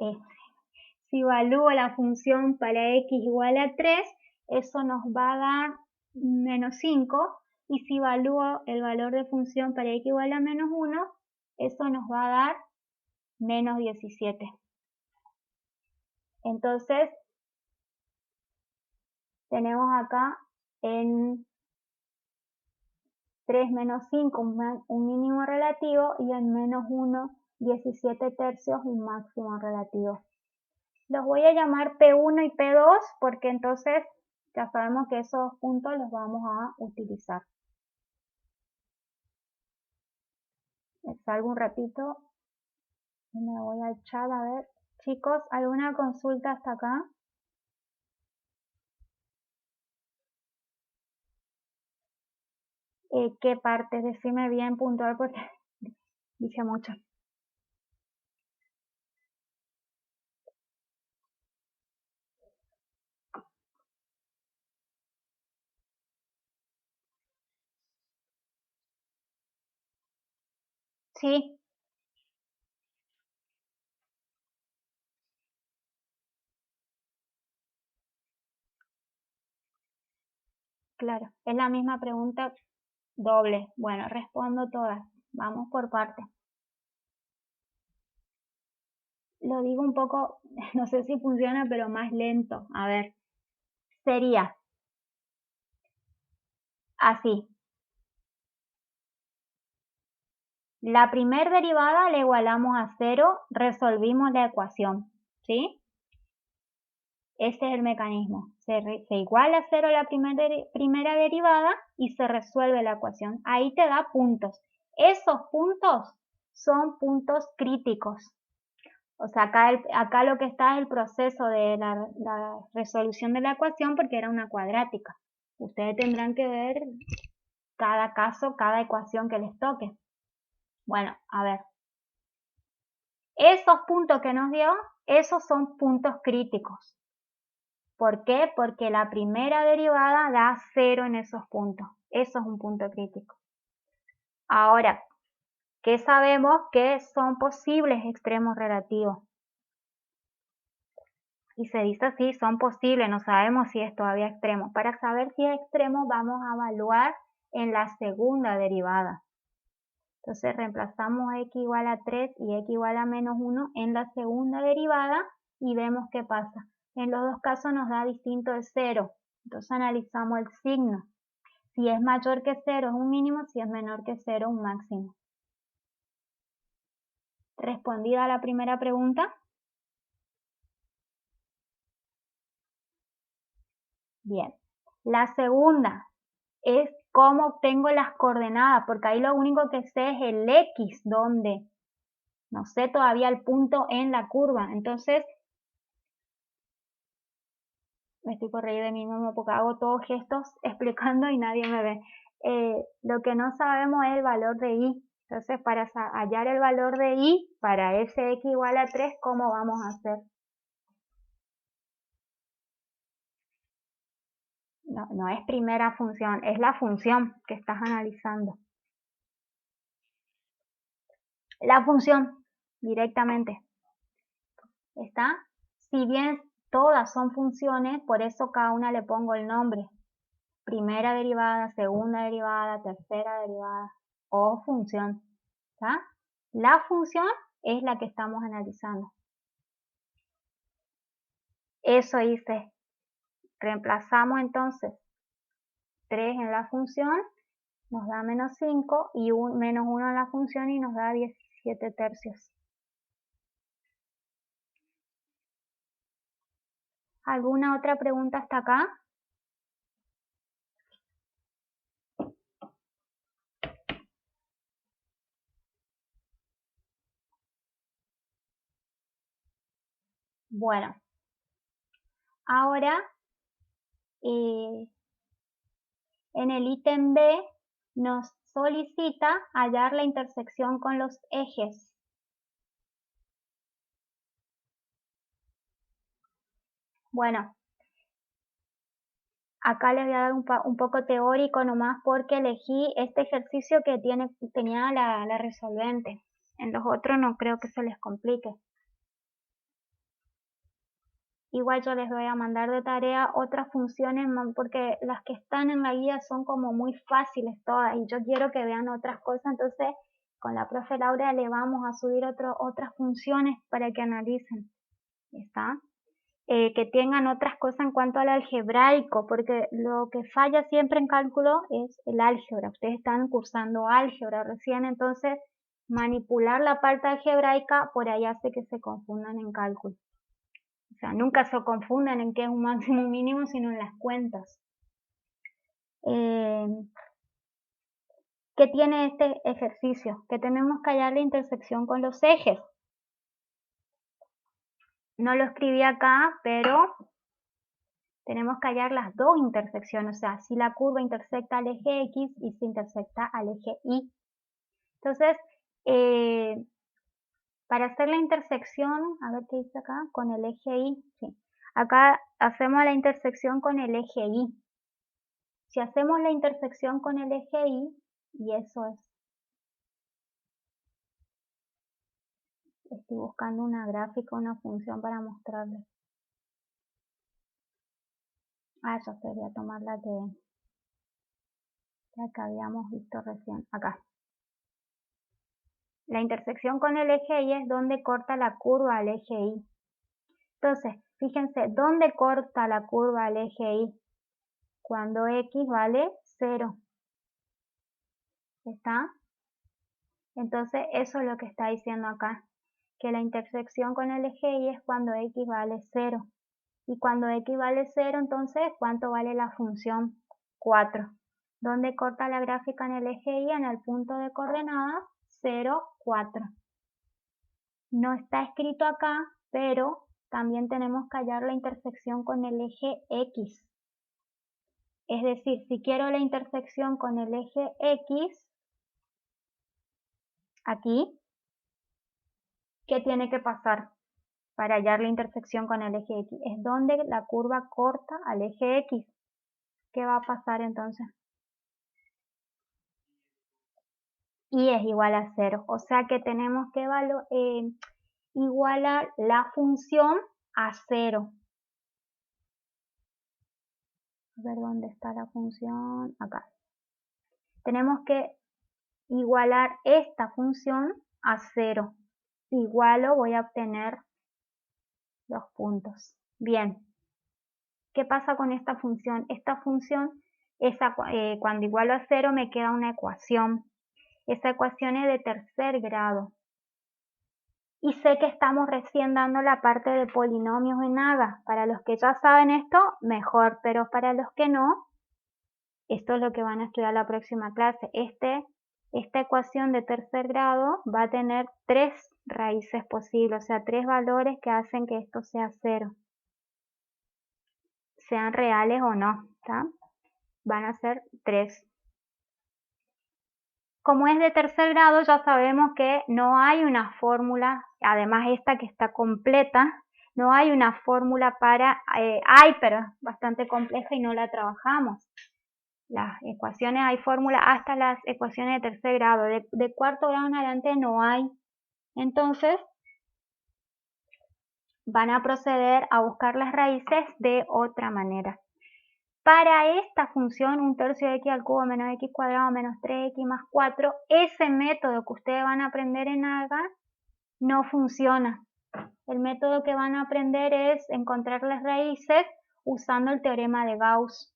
si evalúo la función para x igual a 3, eso nos va a dar menos 5. Y si evalúo el valor de función para x igual a menos 1, eso nos va a dar menos 17. Entonces, tenemos acá en 3 menos 5 un mínimo relativo y en menos 1, 17 tercios un máximo relativo. Los voy a llamar P1 y P2 porque entonces ya sabemos que esos puntos los vamos a utilizar. Salgo un ratito y me voy al chat a ver. Chicos, ¿alguna consulta hasta acá? ¿Qué parte? Decime bien puntual porque dije mucho. Sí, claro. Es la misma pregunta doble. Bueno, respondo todas. Vamos por partes. Lo digo un poco, no sé si funciona, pero más lento. A ver, sería así. La primera derivada la igualamos a 0, resolvimos la ecuación, ¿sí? Ese es el mecanismo. Se iguala a 0 la primera derivada y se resuelve la ecuación. Ahí te da puntos. Esos puntos son puntos críticos. O sea, acá lo que está es el proceso de la resolución de la ecuación porque era una cuadrática. Ustedes tendrán que ver cada caso, cada ecuación que les toque. Bueno, a ver. Esos puntos que nos dio, esos son puntos críticos. ¿Por qué? Porque la primera derivada da 0 en esos puntos. Eso es un punto crítico. Ahora, ¿qué sabemos? Que son posibles extremos relativos. Y se dice así, son posibles, no sabemos si es todavía extremo. Para saber si es extremo vamos a evaluar en la segunda derivada. Entonces reemplazamos x igual a 3 y x igual a menos 1 en la segunda derivada y vemos qué pasa. En los dos casos nos da distinto de 0. Entonces analizamos el signo. Si es mayor que 0 es un mínimo, si es menor que 0 un máximo. Respondida la primera pregunta. Bien. La segunda es cómo obtengo las coordenadas, porque ahí lo único que sé es el x, donde no sé todavía el punto en la curva. Entonces, me estoy por reír de mí mismo porque hago todos gestos explicando y nadie me ve. Lo que no sabemos es el valor de y. Entonces, para hallar el valor de y, para ese x igual a 3, ¿cómo vamos a hacer? No es primera función, es la función que estás analizando. La función, directamente. ¿Está? Si bien todas son funciones, por eso cada una le pongo el nombre. Primera derivada, segunda derivada, tercera derivada o función. ¿Está? La función es la que estamos analizando. Eso hice. Reemplazamos entonces 3 en la función, nos da menos 5 y menos 1 en la función y nos da 17 tercios. ¿Alguna otra pregunta hasta acá? Bueno, ahora en el ítem B nos solicita hallar la intersección con los ejes. Bueno, acá les voy a dar un poco teórico nomás porque elegí este ejercicio que tenía la resolvente. En los otros no creo que se les complique. Igual yo les voy a mandar de tarea otras funciones porque las que están en la guía son como muy fáciles todas y yo quiero que vean otras cosas, entonces con la profe Laura le vamos a subir otras funciones para que analicen. ¿Está? Que tengan otras cosas en cuanto al algebraico, porque lo que falla siempre en cálculo es el álgebra. Ustedes están cursando álgebra recién, entonces manipular la parte algebraica por ahí hace que se confundan en cálculo. O sea, nunca se confundan en qué es un máximo y un mínimo, sino en las cuentas. ¿Qué tiene este ejercicio? Que tenemos que hallar la intersección con los ejes. No lo escribí acá, pero tenemos que hallar las dos intersecciones, o sea, si la curva intersecta al eje X y si intersecta al eje Y. Entonces, para hacer la intersección, a ver qué dice acá, con el eje Y, sí. Acá hacemos la intersección con el eje Y. Si hacemos la intersección con el eje y eso es. Estoy buscando una gráfica, una función para mostrarles. Ya sé, voy a tomar la que habíamos visto recién, acá. La intersección con el eje Y es donde corta la curva al eje Y. Entonces, fíjense, ¿dónde corta la curva al eje Y? Cuando X vale 0. ¿Está? Entonces, eso es lo que está diciendo acá. Que la intersección con el eje Y es cuando X vale 0. Y cuando X vale 0, entonces, ¿cuánto vale la función? 4. ¿Dónde corta la gráfica en el eje Y? En el punto de coordenadas 0, 4. No está escrito acá, pero también tenemos que hallar la intersección con el eje X. Es decir, si quiero la intersección con el eje X, aquí, ¿qué tiene que pasar para hallar la intersección con el eje X? Es donde la curva corta al eje X. ¿Qué va a pasar entonces? Y es igual a 0. O sea que tenemos que igualar la función a 0. A ver dónde está la función. Acá. Tenemos que igualar esta función a 0. Si igualo voy a obtener los puntos. Bien. ¿Qué pasa con esta función? Esta función, cuando igualo a 0 me queda una ecuación. Esa ecuación es de tercer grado. Y sé que estamos recién dando la parte de polinomios en AGA. Para los que ya saben esto, mejor. Pero para los que no, esto es lo que van a estudiar la próxima clase. Esta ecuación de tercer grado va a tener 3 raíces posibles. O sea, 3 valores que hacen que esto sea 0. Sean reales o no. ¿Tá? Van a ser 3. Como es de tercer grado, ya sabemos que no hay una fórmula, además esta que está completa, no hay una fórmula para, hay, pero es bastante compleja y no la trabajamos. Las ecuaciones, hay fórmula hasta las ecuaciones de tercer grado, de cuarto grado en adelante no hay. Entonces, van a proceder a buscar las raíces de otra manera. Para esta función, 1/3 de x al cubo menos x cuadrado menos 3x más 4, ese método que ustedes van a aprender en AGA no funciona. El método que van a aprender es encontrar las raíces usando el teorema de Gauss.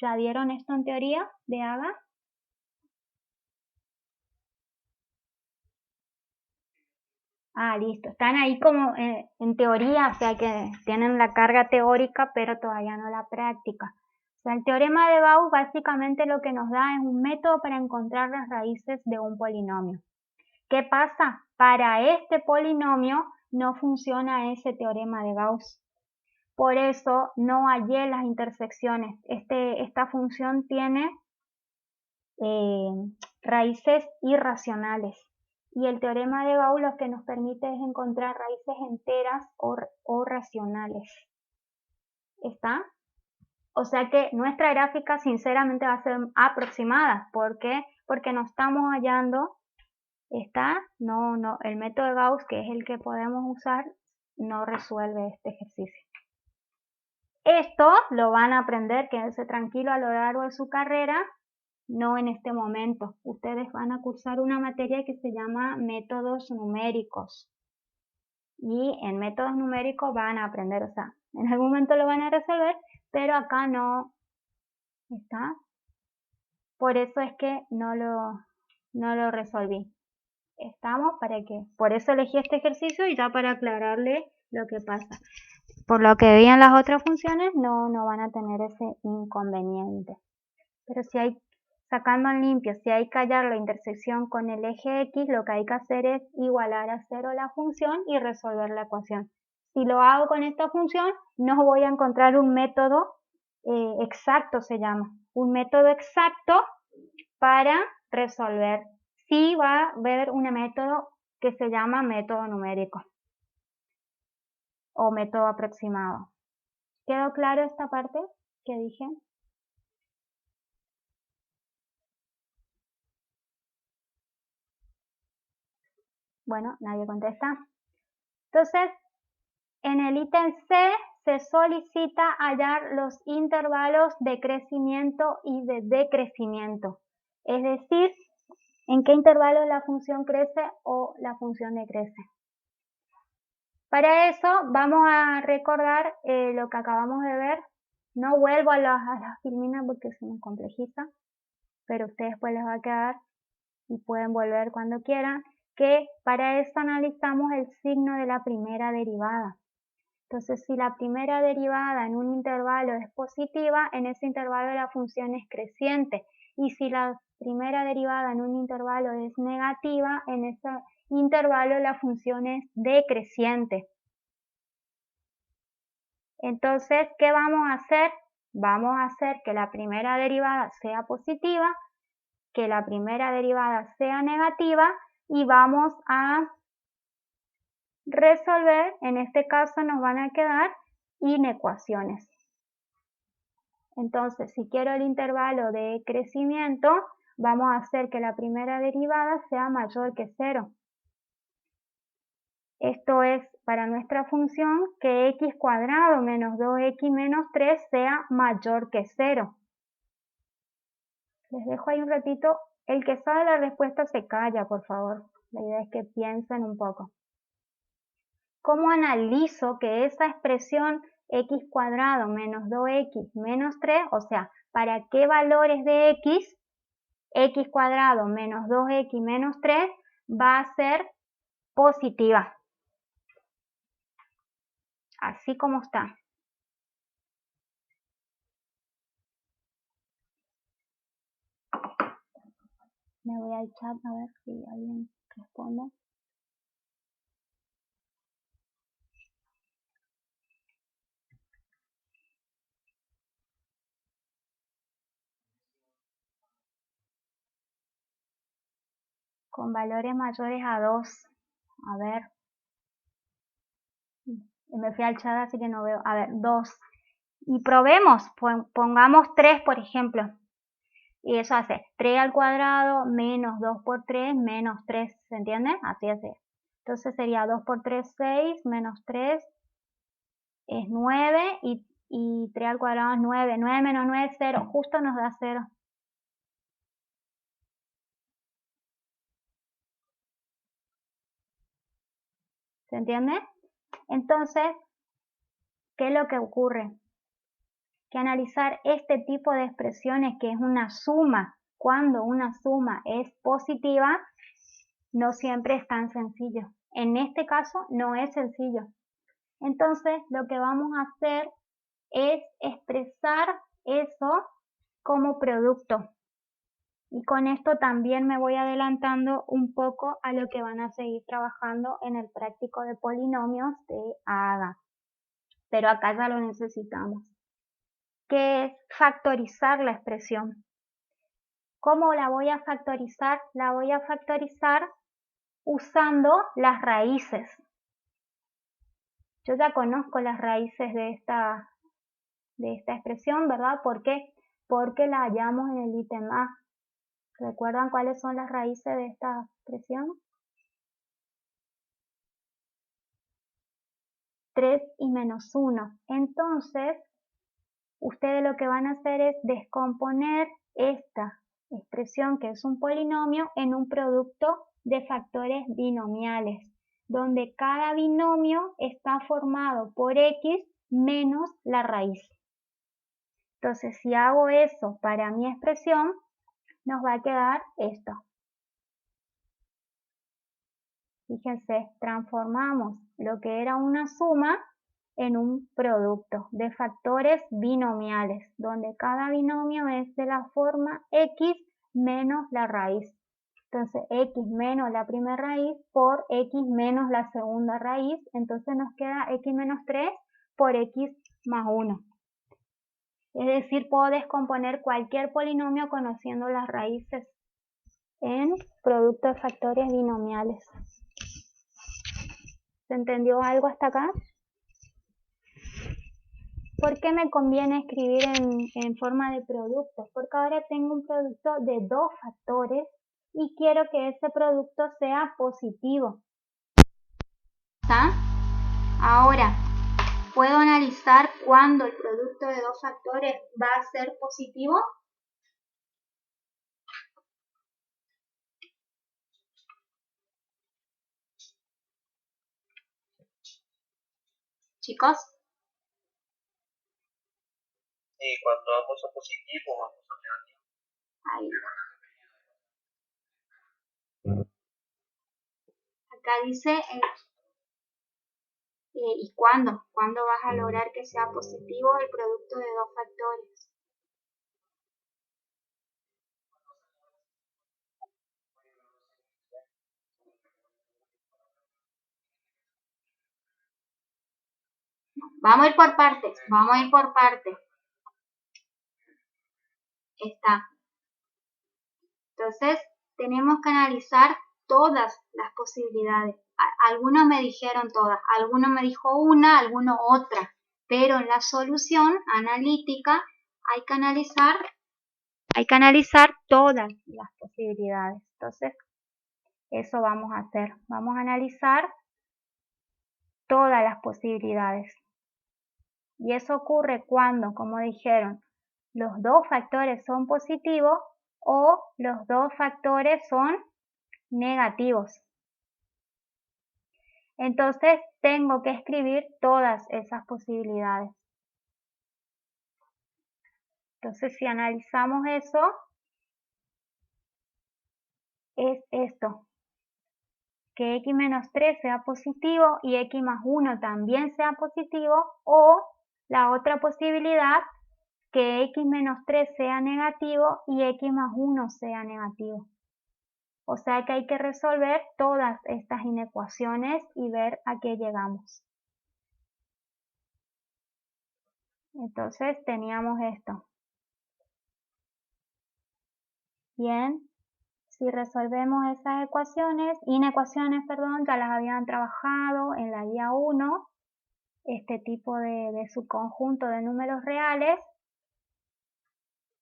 ¿Ya vieron esto en teoría de AGA? Ah, listo. Están ahí como en teoría, o sea que tienen la carga teórica, pero todavía no la práctica. O sea, el teorema de Gauss básicamente lo que nos da es un método para encontrar las raíces de un polinomio. ¿Qué pasa? Para este polinomio no funciona ese teorema de Gauss. Por eso no hallé las intersecciones. Esta función tiene raíces irracionales. Y el teorema de Gauss lo que nos permite es encontrar raíces enteras o racionales. ¿Está? O sea que nuestra gráfica sinceramente va a ser aproximada. ¿Por qué? Porque no estamos hallando, el método de Gauss, que es el que podemos usar, no resuelve este ejercicio. Esto lo van a aprender, quédense tranquilo a lo largo de su carrera, no en este momento. Ustedes van a cursar una materia que se llama métodos numéricos. Y en métodos numéricos van a aprender, o sea, en algún momento lo van a resolver, pero acá no está. Por eso es que no lo resolví. Estamos por eso elegí este ejercicio y ya para aclararle lo que pasa. Por lo que veían las otras funciones, no van a tener ese inconveniente. Pero si hay, sacando en limpio, si hay que hallar la intersección con el eje X, lo que hay que hacer es igualar a 0 la función y resolver la ecuación. Si lo hago con esta función, no voy a encontrar un método exacto, se llama. Un método exacto para resolver. Sí va a haber un método que se llama método numérico o método aproximado. ¿Quedó claro esta parte que dije? Bueno, nadie contesta. Entonces, en el ítem C se solicita hallar los intervalos de crecimiento y de decrecimiento. Es decir, en qué intervalo la función crece o la función decrece. Para eso vamos a recordar lo que acabamos de ver. No vuelvo a las filminas porque se me complejiza, pero a ustedes pues les va a quedar y pueden volver cuando quieran, que para eso analizamos el signo de la primera derivada. Entonces, si la primera derivada en un intervalo es positiva, en ese intervalo la función es creciente. Y si la primera derivada en un intervalo es negativa, en ese intervalo la función es decreciente. Entonces, ¿qué vamos a hacer? Vamos a hacer que la primera derivada sea positiva, que la primera derivada sea negativa y vamos a resolver, en este caso nos van a quedar inecuaciones. Entonces, si quiero el intervalo de crecimiento, vamos a hacer que la primera derivada sea mayor que 0. Esto es para nuestra función que x cuadrado menos 2x menos 3 sea mayor que 0. Les dejo ahí un ratito. El que sabe la respuesta se calla, por favor. La idea es que piensen un poco. ¿Cómo analizo que esa expresión x cuadrado menos 2x menos 3, o sea, para qué valores de x cuadrado menos 2x menos 3 va a ser positiva? Así como está. Me voy al chat a ver si alguien responde. Con valores mayores a 2. A ver. Me fui al chat así que no veo. A ver, 2. Y probemos. Pongamos 3, por ejemplo. Y eso hace 3 al cuadrado menos 2 por 3 menos 3. ¿Se entiende? Así es. Entonces sería 2 por 3, 6, menos 3 es 9 y 3 al cuadrado es 9. 9 menos 9 es 0. Justo nos da 0. ¿Se entiende? Entonces, ¿qué es lo que ocurre? Que analizar este tipo de expresiones, que es una suma, cuando una suma es positiva, no siempre es tan sencillo. En este caso no es sencillo. Entonces, lo que vamos a hacer es expresar eso como producto. Y con esto también me voy adelantando un poco a lo que van a seguir trabajando en el práctico de polinomios de AGA. Pero acá ya lo necesitamos. ¿Qué es factorizar la expresión? ¿Cómo la voy a factorizar? La voy a factorizar usando las raíces. Yo ya conozco las raíces de esta expresión, ¿verdad? ¿Por qué? Porque la hallamos en el ítem A. ¿Recuerdan cuáles son las raíces de esta expresión? 3 y menos 1. Entonces, ustedes lo que van a hacer es descomponer esta expresión, que es un polinomio, en un producto de factores binomiales, donde cada binomio está formado por x menos la raíz. Entonces, si hago eso para mi expresión, nos va a quedar esto. Fíjense, transformamos lo que era una suma en un producto de factores binomiales, donde cada binomio es de la forma x menos la raíz. Entonces, x menos la primera raíz por x menos la segunda raíz. Entonces nos queda x menos 3 por x más 1. Es decir, puedo descomponer cualquier polinomio conociendo las raíces en producto de factores binomiales. ¿Se entendió algo hasta acá? ¿Por qué me conviene escribir en forma de productos? Porque ahora tengo un producto de dos factores y quiero que ese producto sea positivo. ¿Está? Ahora, ¿puedo analizar cuándo el producto de dos factores va a ser positivo? Chicos. Sí, cuando ambos son positivos o ambos son negativos. Ahí. Acá dice, ¿y cuándo? ¿Cuándo vas a lograr que sea positivo el producto de dos factores? Vamos a ir por partes, está. Entonces, tenemos que analizar todas las posibilidades. Algunos me dijeron todas, algunos me dijo una, algunos otra, pero en la solución analítica hay que analizar todas las posibilidades. Entonces, eso vamos a hacer. Vamos a analizar todas las posibilidades. Y eso ocurre cuando, como dijeron, los dos factores son positivos o los dos factores son negativos. Entonces tengo que escribir todas esas posibilidades. Entonces si analizamos eso, es esto. Que x menos 3 sea positivo y x más 1 también sea positivo, o la otra posibilidad, que x menos 3 sea negativo y x más 1 sea negativo. O sea que hay que resolver todas estas inecuaciones y ver a qué llegamos. Entonces teníamos esto. Bien, si resolvemos esas inecuaciones, ya las habían trabajado en la guía 1, este tipo de subconjunto de números reales.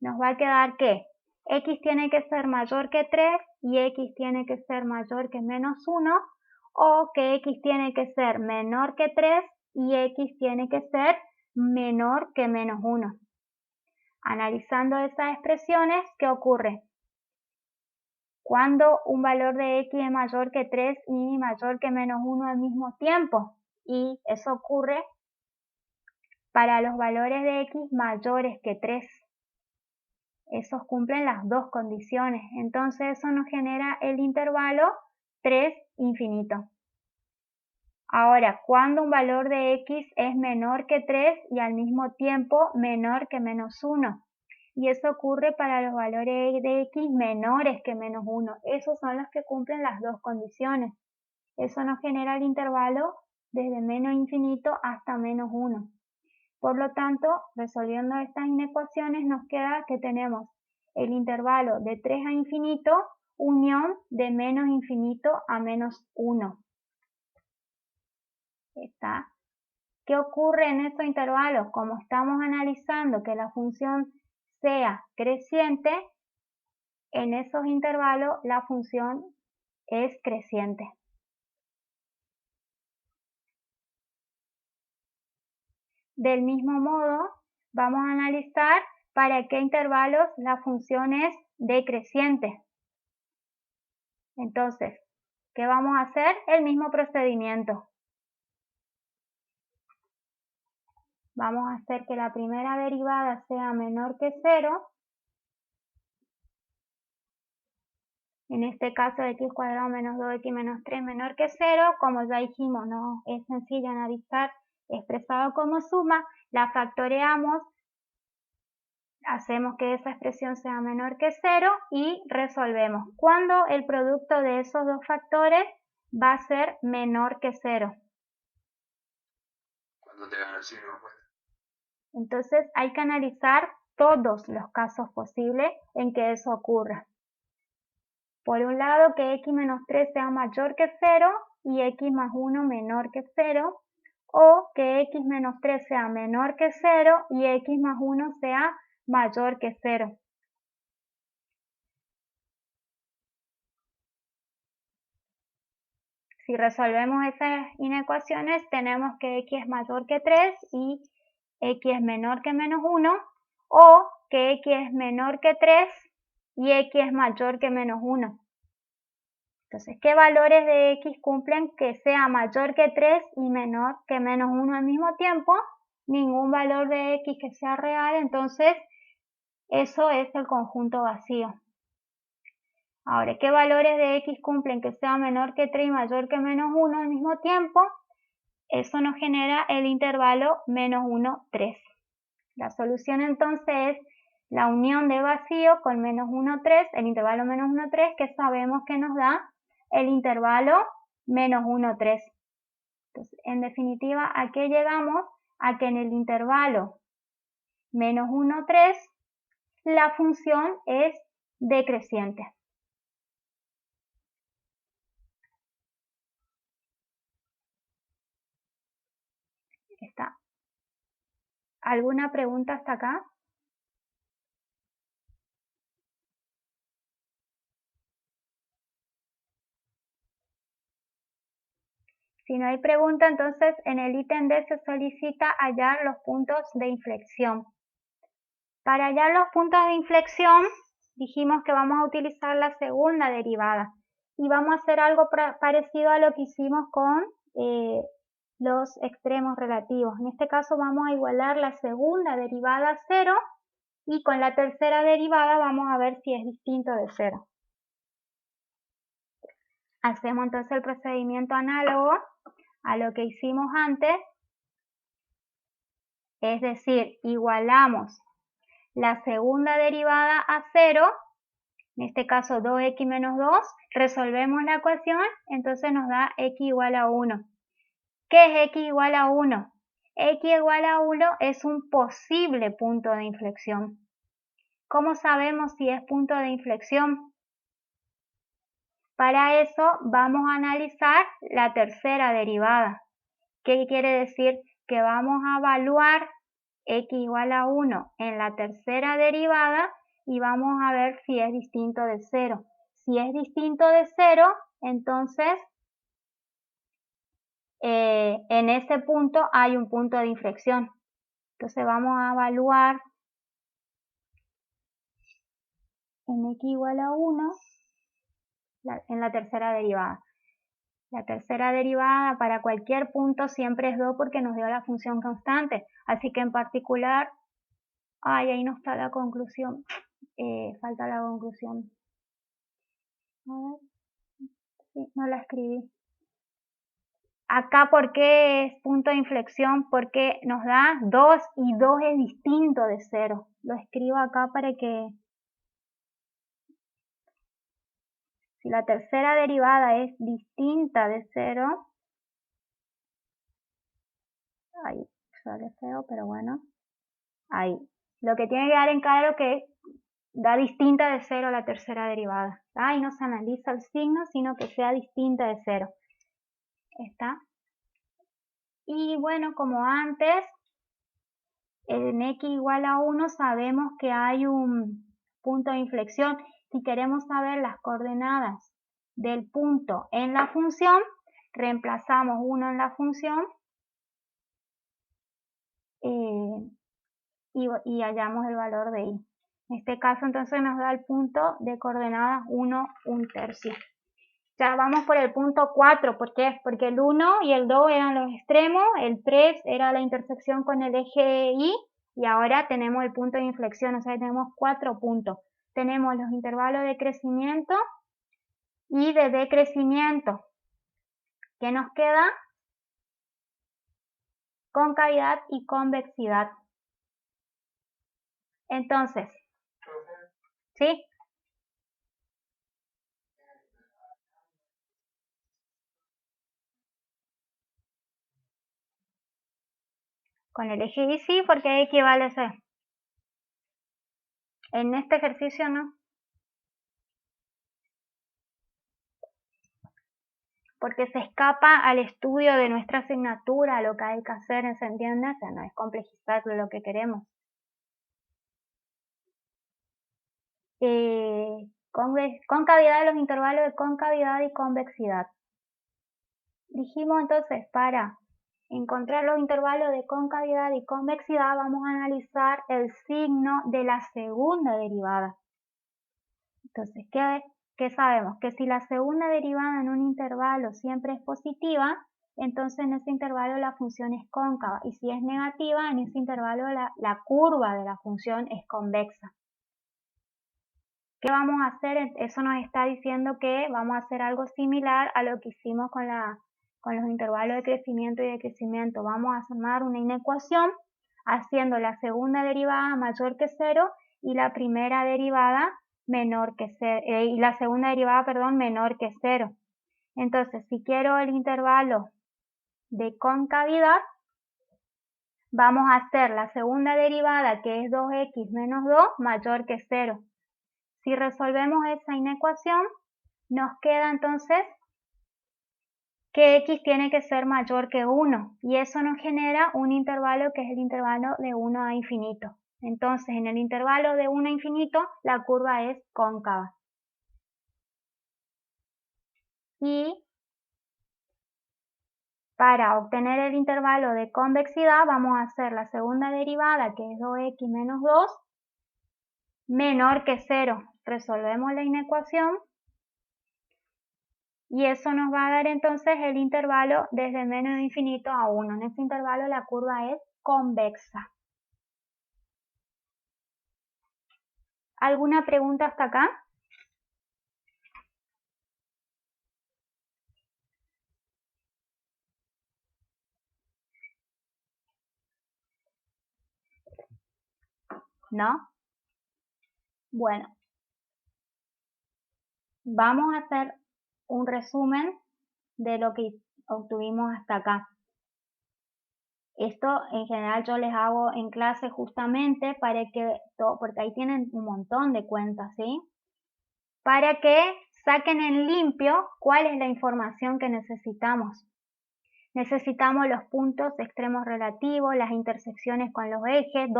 Nos va a quedar que x tiene que ser mayor que 3 y x tiene que ser mayor que menos 1, o que x tiene que ser menor que 3 y x tiene que ser menor que menos 1. Analizando esas expresiones, ¿qué ocurre? Cuando un valor de x es mayor que 3 y mayor que menos 1 al mismo tiempo, y eso ocurre para los valores de x mayores que 3. Esos cumplen las dos condiciones, entonces eso nos genera el intervalo 3 infinito. Ahora, cuando un valor de x es menor que 3 y al mismo tiempo menor que menos 1, y eso ocurre para los valores de x menores que menos 1, esos son los que cumplen las dos condiciones. Eso nos genera el intervalo desde menos infinito hasta menos 1. Por lo tanto, resolviendo estas inecuaciones nos queda que tenemos el intervalo de 3 a infinito, unión de menos infinito a menos 1. ¿Está? ¿Qué ocurre en estos intervalos? Como estamos analizando que la función sea creciente, en esos intervalos la función es creciente. Del mismo modo, vamos a analizar para qué intervalos la función es decreciente. Entonces, ¿qué vamos a hacer? El mismo procedimiento. Vamos a hacer que la primera derivada sea menor que 0. En este caso, x cuadrado menos 2x menos 3 menor que 0. Como ya dijimos, no es sencillo analizar expresado como suma. La factoreamos, hacemos que esa expresión sea menor que 0 y resolvemos. ¿Cuándo el producto de esos dos factores va a ser menor que 0? Cuando te ganas el signo. Entonces hay que analizar todos los casos posibles en que eso ocurra. Por un lado, que x menos 3 sea mayor que 0 y x más 1 menor que 0, o que x menos 3 sea menor que 0 y x más 1 sea mayor que 0. Si resolvemos esas inecuaciones, tenemos que x es mayor que 3 y x es menor que menos 1, o que x es menor que 3 y x es mayor que menos 1. Entonces, ¿qué valores de x cumplen que sea mayor que 3 y menor que menos 1 al mismo tiempo? Ningún valor de x que sea real, entonces eso es el conjunto vacío. Ahora, ¿qué valores de x cumplen que sea menor que 3 y mayor que menos 1 al mismo tiempo? Eso nos genera el intervalo menos 1, 3. La solución entonces es la unión de vacío con menos 1, 3, el intervalo menos 1, 3, que sabemos que nos da el intervalo menos 1, 3. Entonces, en definitiva, ¿a qué llegamos? A que en el intervalo menos 1, 3, la función es decreciente. ¿Está? ¿Alguna pregunta hasta acá? Si no hay pregunta, entonces en el ítem D se solicita hallar los puntos de inflexión. Para hallar los puntos de inflexión, dijimos que vamos a utilizar la segunda derivada y vamos a hacer algo parecido a lo que hicimos con los extremos relativos. En este caso vamos a igualar la segunda derivada a 0 y con la tercera derivada vamos a ver si es distinto de 0. Hacemos entonces el procedimiento análogo a lo que hicimos antes, es decir, igualamos la segunda derivada a 0, en este caso 2x menos 2, resolvemos la ecuación, entonces nos da x igual a 1. ¿Qué es x igual a 1? X igual a 1 es un posible punto de inflexión. ¿Cómo sabemos si es punto de inflexión? Para eso vamos a analizar la tercera derivada. ¿Qué quiere decir? Que vamos a evaluar x igual a 1 en la tercera derivada y vamos a ver si es distinto de 0. Si es distinto de 0, entonces en ese punto hay un punto de inflexión. Entonces vamos a evaluar en x igual a 1 en la tercera derivada. La tercera derivada para cualquier punto siempre es 2 porque nos dio la función constante. Así que en particular, ahí no está la conclusión. Falta la conclusión. A ver, sí, no la escribí. Acá, ¿por qué es punto de inflexión? Porque nos da 2 y 2 es distinto de 0. Lo escribo acá para que... Si la tercera derivada es distinta de 0... Ahí sale feo, pero bueno. Ahí. Lo que tiene que dar en claro que da distinta de 0 la tercera derivada. Y no se analiza el signo, sino que sea distinta de 0. ¿Está? Y bueno, como antes, en x igual a 1 sabemos que hay un punto de inflexión. Si queremos saber las coordenadas del punto en la función, reemplazamos 1 en la función y hallamos el valor de y. En este caso entonces nos da el punto de coordenadas 1, 1/3. Ya vamos por el punto 4, ¿por qué? Porque el 1 y el 2 eran los extremos, el 3 era la intersección con el eje Y y ahora tenemos el punto de inflexión, o sea tenemos 4 puntos. Tenemos los intervalos de crecimiento y de decrecimiento. ¿Qué nos queda? Concavidad y convexidad. Entonces, ¿sí? Con el eje Y sí, porque equivale a C. En este ejercicio no. Porque se escapa al estudio de nuestra asignatura, lo que hay que hacer, ¿se entiende? O sea, no es complejizar lo que queremos. Concavidad de los intervalos de concavidad y convexidad. Dijimos entonces, para encontrar los intervalos de concavidad y convexidad vamos a analizar el signo de la segunda derivada. Entonces, ¿qué sabemos? Que si la segunda derivada en un intervalo siempre es positiva, entonces en ese intervalo la función es cóncava. Y si es negativa, en ese intervalo la curva de la función es convexa. ¿Qué vamos a hacer? Eso nos está diciendo que vamos a hacer algo similar a lo que hicimos con los intervalos de crecimiento y decrecimiento. Vamos a sumar una inecuación haciendo la segunda derivada mayor que 0 y la primera derivada menor que 0, y la segunda derivada, perdón, menor que 0. Entonces, si quiero el intervalo de concavidad, vamos a hacer la segunda derivada, que es 2x menos 2, mayor que 0. Si resolvemos esa inecuación, nos queda entonces que x tiene que ser mayor que 1, y eso nos genera un intervalo que es el intervalo de 1 a infinito. Entonces, en el intervalo de 1 a infinito, la curva es cóncava. Y para obtener el intervalo de convexidad, vamos a hacer la segunda derivada, que es 2x menos 2, menor que 0. Resolvemos la inecuación y eso nos va a dar entonces el intervalo desde menos infinito a 1. En este intervalo la curva es convexa. ¿Alguna pregunta hasta acá? ¿No? Bueno, vamos a hacer un resumen de lo que obtuvimos hasta acá. Esto en general yo les hago en clase justamente para que, porque ahí tienen un montón de cuentas, ¿sí? Para que saquen en limpio cuál es la información que necesitamos. Necesitamos los puntos extremos relativos, las intersecciones con los ejes,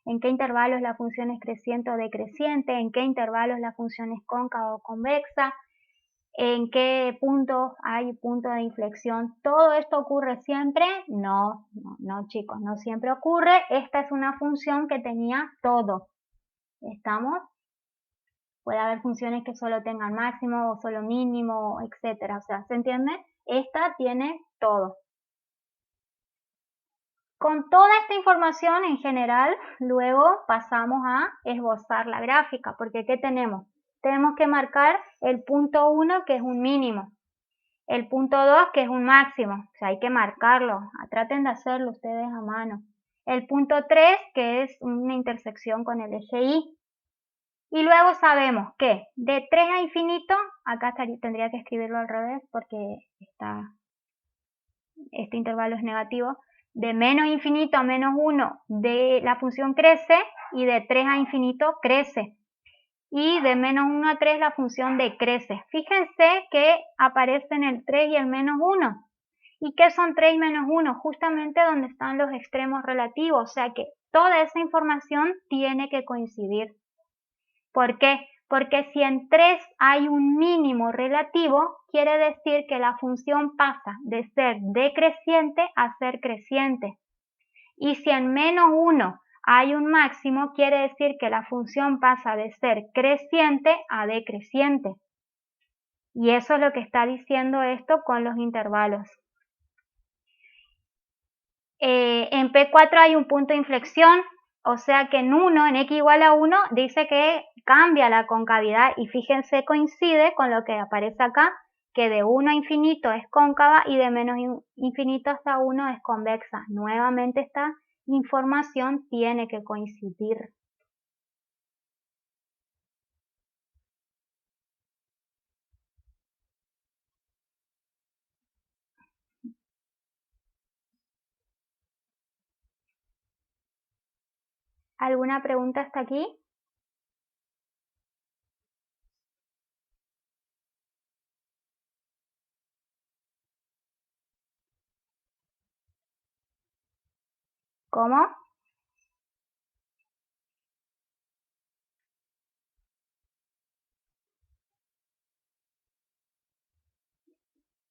en qué intervalos la función es creciente o decreciente, en qué intervalos la función es cóncava o convexa, en qué puntos hay punto de inflexión. ¿Todo esto ocurre siempre? No, chicos, no siempre ocurre. Esta es una función que tenía todo. ¿Estamos? Puede haber funciones que solo tengan máximo o solo mínimo, etcétera. O sea, ¿se entiende? Esta tiene todo. Con toda esta información en general, luego pasamos a esbozar la gráfica, porque ¿qué tenemos? Tenemos que marcar el punto 1, que es un mínimo, el punto 2, que es un máximo, o sea, hay que marcarlo, traten de hacerlo ustedes a mano. El punto 3, que es una intersección con el eje Y. Y luego sabemos que de 3 a infinito, acá tendría que escribirlo al revés porque este intervalo es negativo, de menos infinito a menos 1 la función crece y de 3 a infinito crece. Y de menos 1 a 3 la función decrece. Fíjense que aparecen el 3 y el menos 1. ¿Y qué son 3 y menos 1? Justamente donde están los extremos relativos. O sea que toda esa información tiene que coincidir. ¿Por qué? Porque si en 3 hay un mínimo relativo, quiere decir que la función pasa de ser decreciente a ser creciente. Y si en menos 1 hay un máximo, quiere decir que la función pasa de ser creciente a decreciente. Y eso es lo que está diciendo esto con los intervalos. En P4 hay un punto de inflexión, o sea que en x igual a 1, dice que cambia la concavidad y fíjense, coincide con lo que aparece acá, que de 1 a infinito es cóncava y de menos infinito hasta 1 es convexa. Nuevamente esta información tiene que coincidir. ¿Alguna pregunta hasta aquí? ¿Cómo?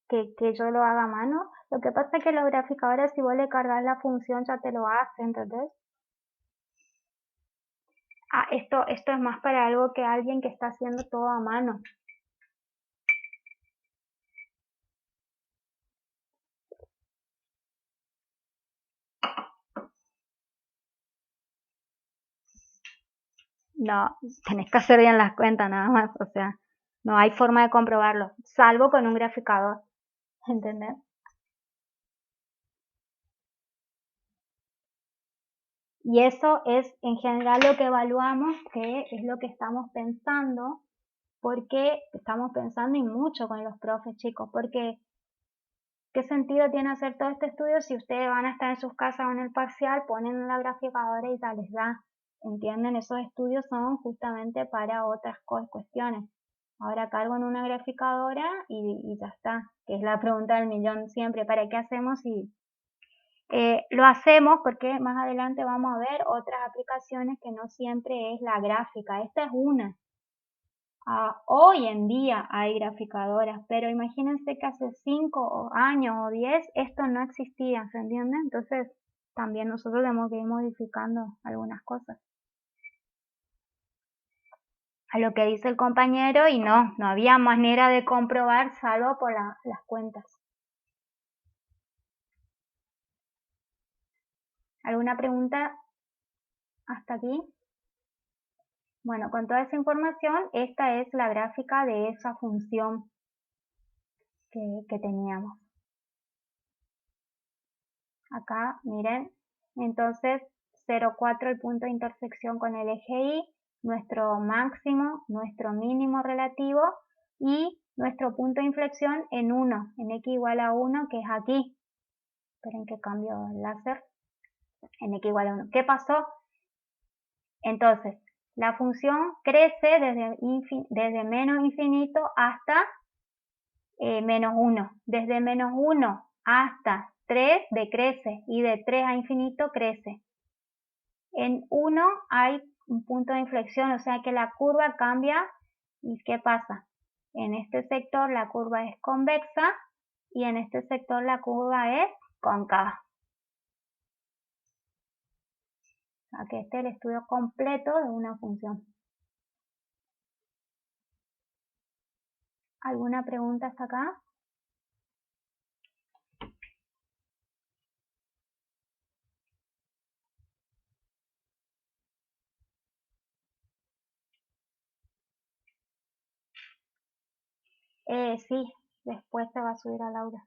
Que yo lo haga a mano. Lo que pasa es que los graficadores, si vos le cargas la función, ya te lo hace, ¿entendés? Esto es más para algo que alguien que está haciendo todo a mano. No, tenés que hacer bien las cuentas nada más, o sea, no hay forma de comprobarlo, salvo con un graficador, ¿entendés? Y eso es en general lo que evaluamos, que es lo que estamos pensando, porque estamos pensando y mucho con los profes, chicos, porque ¿Qué sentido tiene hacer todo este estudio si ustedes van a estar en sus casas o en el parcial, ponen la graficadora y ya les da? ¿Entienden? Esos estudios son justamente para otras cuestiones. Ahora cargo en una graficadora y ya está, que es la pregunta del millón siempre, ¿para qué hacemos? Y lo hacemos porque más adelante vamos a ver otras aplicaciones que no siempre es la gráfica, esta es una. Hoy en día hay graficadoras, pero imagínense que hace 5 años o 10 esto no existía, ¿se entiende? Entonces también nosotros tenemos que ir modificando algunas cosas. A lo que dice el compañero y no había manera de comprobar salvo por las cuentas. ¿Alguna pregunta hasta aquí? Bueno, con toda esa información, esta es la gráfica de esa función que teníamos. Acá, miren, entonces 0,4 el punto de intersección con el eje Y, nuestro máximo, nuestro mínimo relativo y nuestro punto de inflexión en 1, en x igual a 1, que es aquí. Esperen que cambio el láser. En x igual a 1. ¿Qué pasó? Entonces, la función crece desde menos infinito hasta menos 1. Desde menos 1 hasta 3 decrece y de 3 a infinito crece. En 1 hay un punto de inflexión, o sea que la curva cambia. ¿Y qué pasa? En este sector la curva es convexa y en este sector la curva es cóncava. O sea que este es el estudio completo de una función. ¿Alguna pregunta hasta acá? Sí, después se va a subir al aula.